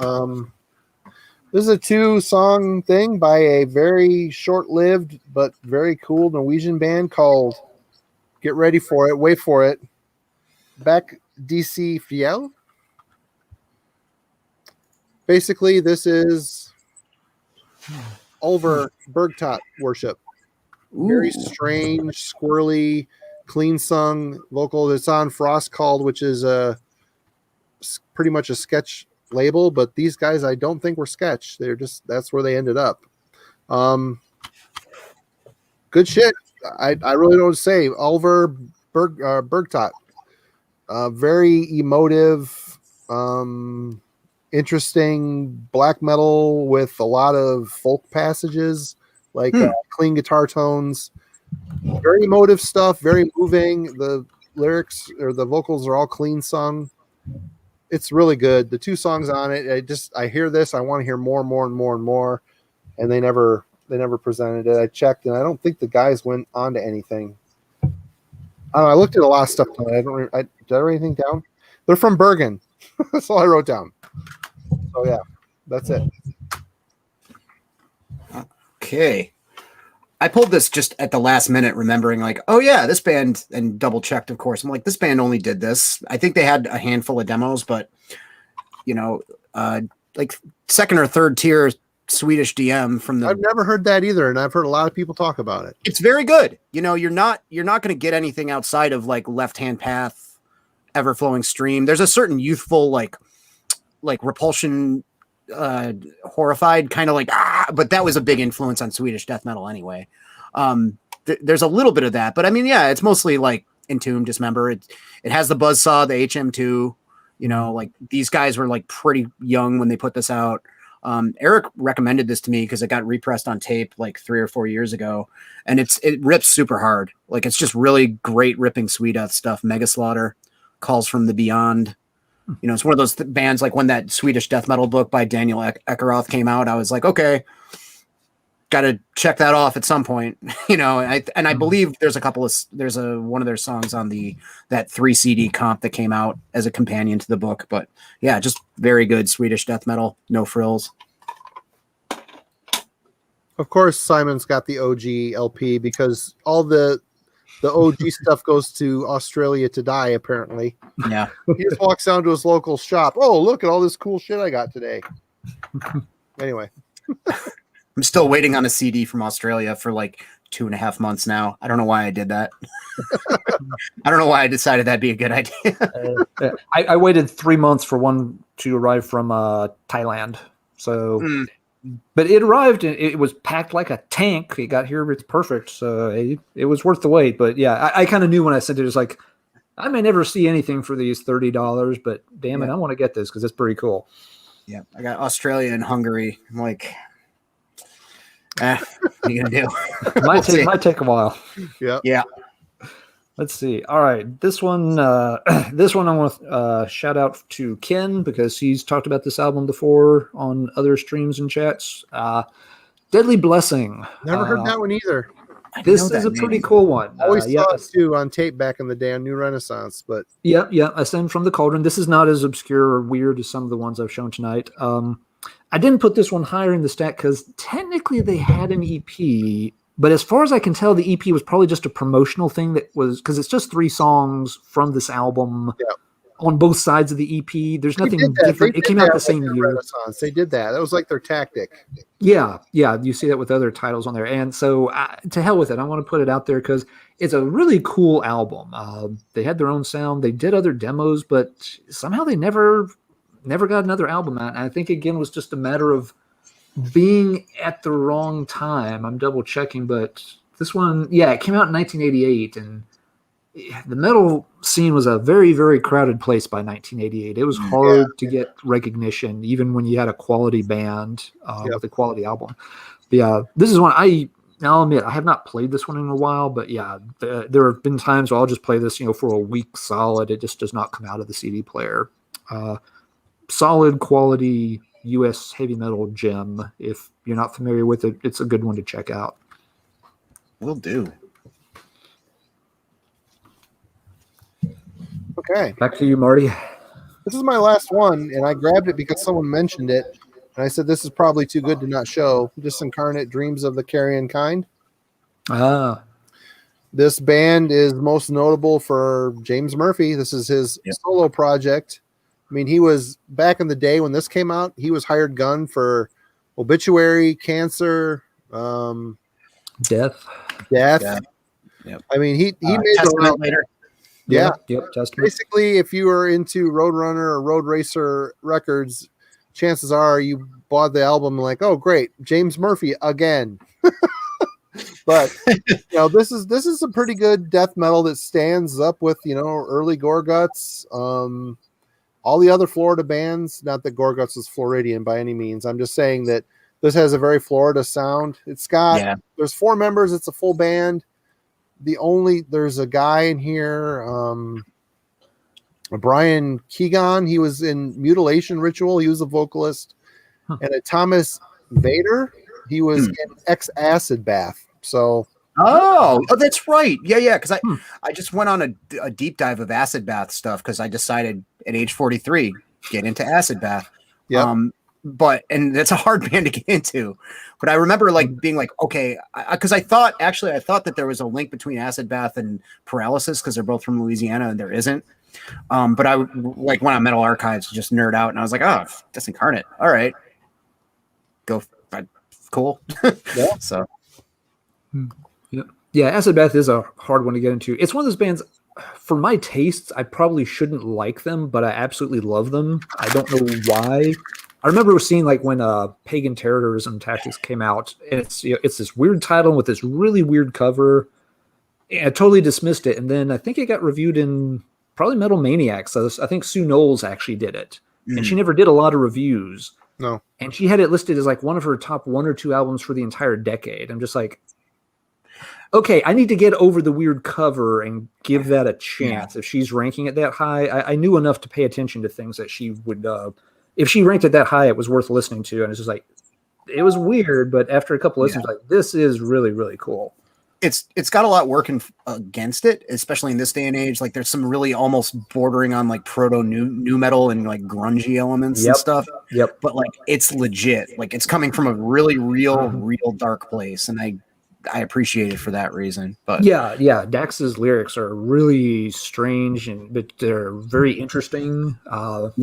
This is a 2-song thing by a very short-lived but very cool Norwegian band called, get ready for it, wait for it, Back DC Fiel. Basically, this is over Bergtot worship. Very strange, squirrely, clean-sung vocal. It's on Frostcalled, which is pretty much a sketch label, but these guys I don't think were sketch. That's where they ended up. Good shit. I really don't say. Oliver Bergtot. Very emotive, interesting black metal with a lot of folk passages, like clean guitar tones. Very emotive stuff, very moving. The lyrics or the vocals are all clean sung. It's really good. The 2 songs on it, I hear this, I want to hear more and more and more and more, and they never presented it. I checked, and I don't think the guys went on to anything. I don't know, I looked at a lot of stuff tonight. Did I write anything down? They're from Bergen. That's all I wrote down. So yeah, that's it. Okay. I pulled this just at the last minute, remembering like, oh yeah, this band, and double checked, of course. I'm like, this band only did this. I think they had a handful of demos, but like second or third tier Swedish DM from the. I've never heard that either, and I've heard a lot of people talk about it. It's very good. You're not going to get anything outside of like Left Hand Path, Ever Flowing Stream. There's a certain youthful like Repulsion, horrified kind of like but that was a big influence on Swedish death metal anyway. There's a little bit of that, but I mean, yeah, it's mostly like Entomb, Dismember. It has the buzzsaw, the HM2. Like these guys were like pretty young when they put this out. Eric recommended this to me because it got repressed on tape like 3 or 4 years ago, and it rips super hard. Like it's just really great ripping sweet death stuff. Mega Slaughter, Calls from the Beyond. It's one of those bands, like when that Swedish death metal book by Daniel Eckeroth came out, I was like, okay, got to check that off at some point, I believe there's one of their songs on that 3 CD comp that came out as a companion to the book, but yeah, just very good Swedish death metal, no frills. Of course, Simon's got the OG LP because all the OG stuff goes to Australia to die, apparently. Yeah. He just walks down to his local shop. Oh, look at all this cool shit I got today. Anyway. I'm still waiting on a CD from Australia for like 2.5 months now. I don't know why I did that. I don't know why I decided that'd be a good idea. I waited 3 months for one to arrive from Thailand. So... But it arrived and it was packed like a tank. It got here, it's perfect. So it was worth the wait. But yeah, I kind of knew when I sent it, it's like, I may never see anything for these $30, but damn it, I want to get this because it's pretty cool. Yeah, I got Australia and Hungary. I'm like, what are you gonna do? might take a while. Yeah. Yeah. Let's see. All right, this one I want to shout out to Ken because he's talked about this album before on other streams and chats. Deadly Blessing. Never heard that one either. This is a pretty cool one. Always saw it too on tape back in the day on New Renaissance, but yeah, Ascend from the Cauldron. This is not as obscure or weird as some of the ones I've shown tonight. I didn't put this one higher in the stack because technically they had an EP. But as far as I can tell, the EP was probably just a promotional thing that was because it's just 3 songs from this album on both sides of the EP. There's nothing different. It came out the same year. Renaissance. They did that. That was like their tactic. Yeah. You see that with other titles on there. And so to hell with it. I want to put it out there because it's a really cool album. They had their own sound. They did other demos, but somehow they never got another album out. And I think, again, it was just a matter of being at the wrong time. I'm double checking, but this one, it came out in 1988, and the metal scene was a very, very crowded place by 1988. It was hard to get recognition, even when you had a quality band with a quality album. But this is one I'll admit I have not played this one in a while, but there have been times where I'll just play this, for a week solid. It just does not come out of the CD player. Solid quality US heavy metal gem. If you're not familiar with it, it's a good one to check out. Will do. Okay. Back to you, Marty. This is my last one, and I grabbed it because someone mentioned it, and I said this is probably too good to not show. Disincarnate Dreams of the Carrion Kind. This band is most notable for James Murphy. This is his solo project. I mean, he was back in the day when this came out, he was hired gun for Obituary, Cancer, Death. Yeah. Yep. I mean, he made the later. Yeah. Yep. Testament. Basically, if you were into Roadrunner or Road Racer records, chances are you bought the album like, oh, great, James Murphy again. But this is some pretty good death metal that stands up with early Gorguts. All the other Florida bands, not that Gorguts is Floridian by any means. I'm just saying that this has a very Florida sound. It's got there's 4 members. It's a full band. There's a guy in here, Brian Keegan. He was in Mutilation Ritual. He was a vocalist, and a Thomas Vader. He was in Acid Bath. So. Oh, that's right. Yeah. Because I just went on a deep dive of Acid Bath stuff because I decided at age 43 get into Acid Bath. Yeah. And that's a hard band to get into. But I remember being like, okay, because I thought that there was a link between Acid Bath and Paralysis because they're both from Louisiana, and there isn't. But I went on Metal Archives to just nerd out, and I was like, oh, Disincarnate. All right, go, cool. Yeah. So. Yeah, Acid Bath is a hard one to get into. It's one of those bands, for my tastes, I probably shouldn't like them, but I absolutely love them. I don't know why. I remember seeing when Pagan Terrorism Tactics came out, and it's this weird title with this really weird cover. And I totally dismissed it, and then I think it got reviewed in probably Metal Maniacs. I think Sue Knowles actually did it, and she never did a lot of reviews. No, and she had it listed as one of her top 1 or 2 albums for the entire decade. I'm just like, okay, I need to get over the weird cover and give that a chance. If she's ranking it that high, I knew enough to pay attention to things that she would. If she ranked it that high, it was worth listening to. And it's just it was weird, but after a couple listens, this is really, really cool. It's got a lot working against it, especially in this day and age. There's some really almost bordering on proto new metal and grungy elements and stuff. Yep. But it's legit. It's coming from a really real dark place, and I appreciate it for that reason. But Dax's lyrics are really strange, but they're very interesting. But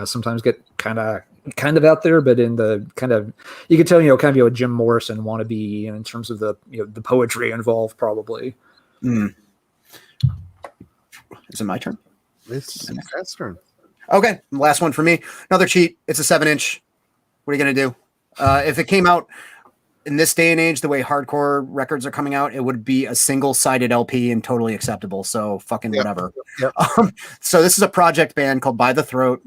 sometimes get kind of out there, but in the kind of, you could tell, kind of a Jim Morrison wannabe in terms of the the poetry involved, probably. Is it my turn? It's Pat's turn. Okay, last one for me. Another cheat. It's a 7-inch. What are you gonna do? If it came out in this day and age, the way hardcore records are coming out, it would be a single-sided LP and totally acceptable. So fucking whatever. Yep. So this is a project band called By the Throat,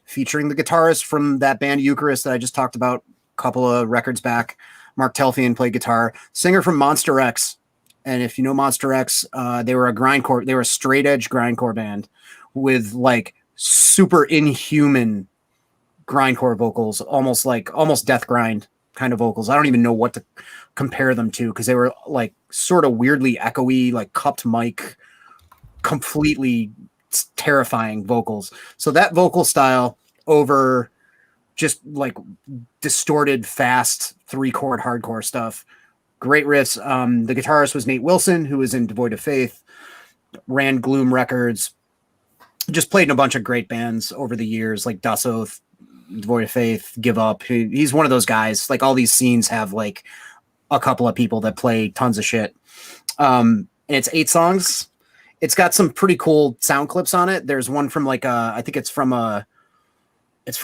featuring the guitarist from that band Eucharist that I just talked about a couple of records back. Mark Telfian played guitar. Singer from Monster X, And if you know Monster X, they were a grindcore. They were a straight edge grindcore band with like super inhuman grindcore vocals, almost death grind kind of vocals. I don't even know what to compare them to because they were like sort of weirdly echoey, like cupped mic, completely terrifying vocals. So that vocal style over just like distorted, fast 3-chord hardcore stuff. Great riffs. The guitarist was Nate Wilson, who was in Devoid of Faith, ran Gloom Records, just played in a bunch of great bands over the years, like Dust Oath, Devoid of Faith, Give Up. He's one of those guys. Like all these scenes have like a couple of people that play tons of shit. And it's 8 songs. It's got some pretty cool sound clips on it. There's one from like I think it's from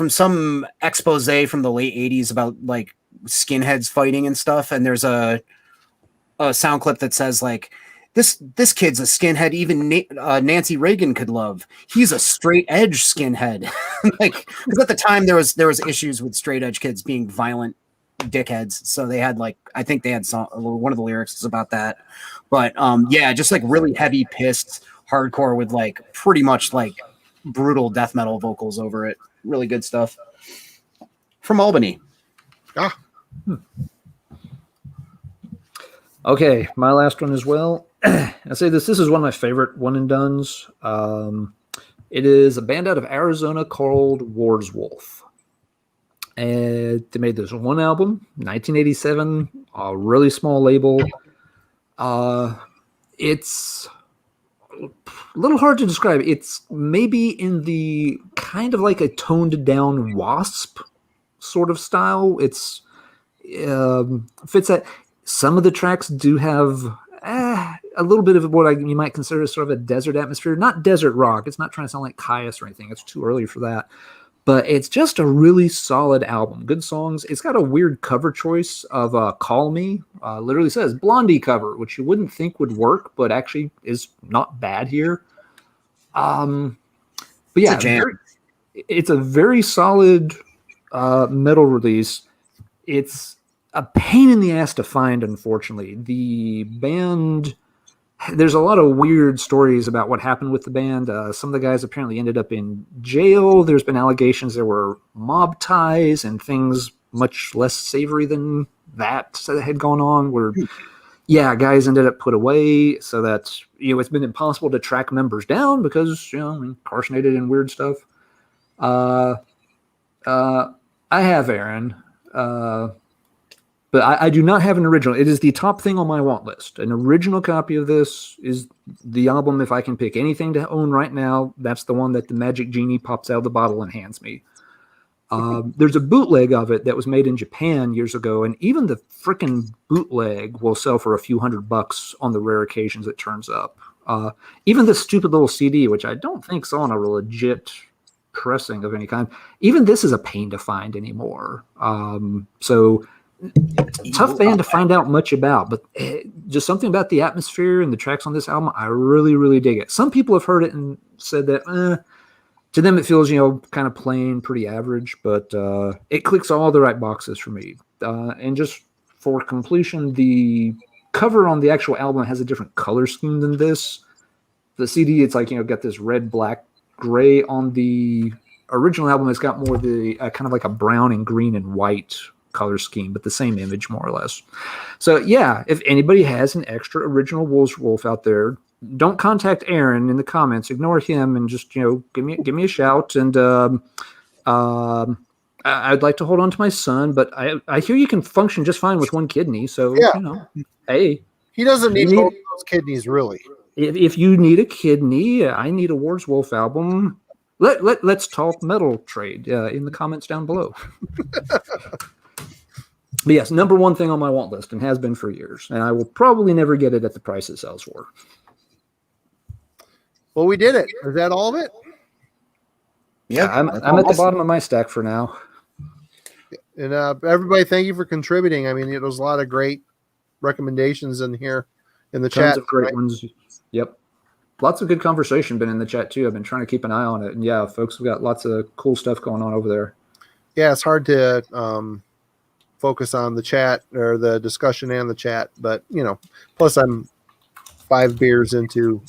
some expose from the late 80s about like skinheads fighting and stuff. And there's a sound clip that says like, this kid's a skinhead even Nancy Reagan could love. He's a straight edge skinhead. Like, because at the time there was issues with straight edge kids being violent dickheads. So they had like, I think they had one of the lyrics is about that. But yeah, just like really heavy pissed hardcore with like pretty much like brutal death metal vocals over it. Really good stuff. From Albany. Okay, my last one as well. I say this is one of my favorite one and dones. It is a band out of Arizona called Wars Wolf. And they made this one album, 1987, a really small label. It's a little hard to describe. It's maybe in the kind of like a toned down Wasp sort of style. It's fits that. Some of the tracks do have a little bit of what you might consider sort of a desert atmosphere. Not desert rock. It's not trying to sound like Caius or anything. It's too early for that. But it's just a really solid album. Good songs. It's got a weird cover choice of Call Me. Literally says Blondie cover, which you wouldn't think would work, but actually is not bad here. But yeah, it's a very solid metal release. It's a pain in the ass to find, unfortunately. The band, there's a lot of weird stories about what happened with the band. Some of the guys apparently ended up in jail. There's been allegations there were mob ties and things much less savory than that had gone on, where yeah, guys ended up put away. So that's, it's been impossible to track members down because, incarcerated in weird stuff. I have Aaron, but I do not have an original. It is the top thing on my want list. An original copy of this is the album. If I can pick anything to own right now, that's the one that the magic genie pops out of the bottle and hands me. There's a bootleg of it that was made in Japan years ago, and even the frickin' bootleg will sell for a few $100 on the rare occasions it turns up. Even the stupid little CD, which I don't think's on a legit pressing of any kind, even this is a pain to find anymore. So tough band to find out much about, but just something about the atmosphere and the tracks on this album, I really, really dig it. Some people have heard it and said that to them it feels, kind of plain, pretty average, but it clicks all the right boxes for me. And just for completion, the cover on the actual album has a different color scheme than this. The CD, it's like, got this red, black, gray. On the original album, it's got more the kind of like a brown and green and white color scheme, but the same image more or less. So yeah, if anybody has an extra original Wolf out there, don't contact Aaron in the comments. Ignore him and just give me a shout. And I'd like to hold on to my son, but I hear you can function just fine with one kidney. So yeah. Hey, he doesn't need both those kidneys, really. If you need a kidney, I need a Wars Wolf album. Let's talk metal trade in the comments down below. But yes, number one thing on my want list, and has been for years, and I will probably never get it at the price it sells for. Well, we did it. Is that all of it? Yeah, I'm at the bottom of my stack for now. And everybody, thank you for contributing. I mean, there was a lot of great recommendations in here in the chat. Tons of great ones. Yep. Lots of good conversation been in the chat too. I've been trying to keep an eye on it. And yeah, folks, we've got lots of cool stuff going on over there. Yeah, it's hard to focus on the chat or the discussion and the chat, but plus I'm 5 beers into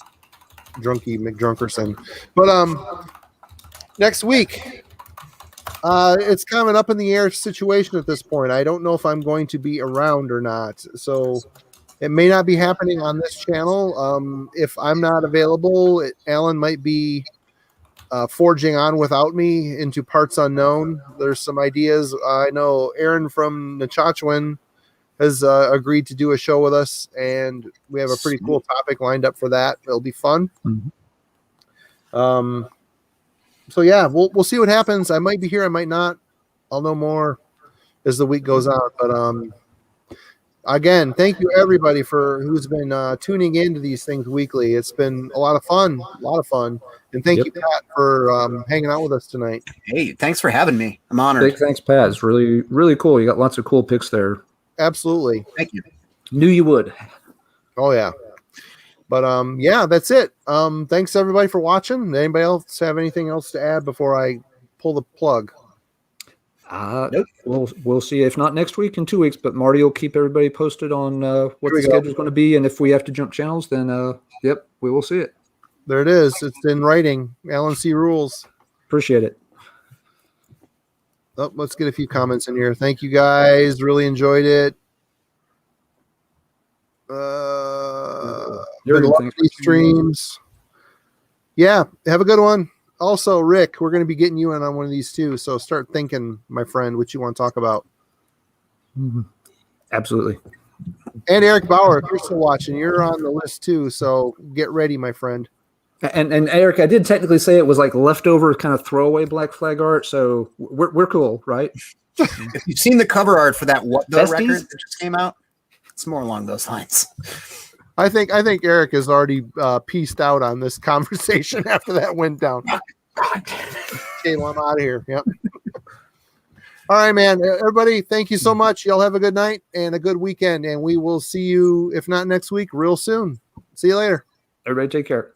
Drunky McDrunkerson. But next week, it's kind of an up in the air situation at this point. I don't know if I'm going to be around or not. So it may not be happening on this channel. If I'm not available, Alan might be forging on without me into parts unknown. There's some ideas. I know Aaron from Nechachwin has agreed to do a show with us, and we have a pretty cool topic lined up for that. It'll be fun. Mhm. So yeah, we'll see what happens. I might be here, I might not. I'll know more as the week goes on. But again, thank you everybody who's been tuning into these things weekly. It's been a lot of fun, and thank you, Pat, for hanging out with us tonight. Hey, thanks for having me. I'm honored. Big thanks, Pat. It's really, really cool. You got lots of cool picks there. Absolutely. Thank you. Knew you would. Oh yeah. But yeah, that's it. Thanks everybody for watching. Anybody else have anything else to add before I pull the plug? Nope. We'll see. If not next week, in 2 weeks. But Marty will keep everybody posted on what the schedule is going to be, and if we have to jump channels, then yep, we will see it. There it is. It's in writing. Alan C. rules. Appreciate it. Oh, let's get a few comments in here. Thank you guys. Really enjoyed it. Been loving these streams. Yeah, have a good one. Also, Rick, we're going to be getting you in on one of these too. So start thinking, my friend, what you want to talk about. Mm-hmm. Absolutely. And Eric Bauer, if you're still watching, you're on the list too. So get ready, my friend. And Eric, I did technically say it was like leftover kind of throwaway Black Flag art. So we're cool, right? If you've seen the cover art for that What the Besties? record that just came out, it's more along those lines. I think Eric has already pieced out on this conversation after that went down. Okay, well, I'm out of here. Yep. All right, man. Everybody, thank you so much. Y'all have a good night and a good weekend, and we will see you, if not next week, real soon. See you later. Everybody take care.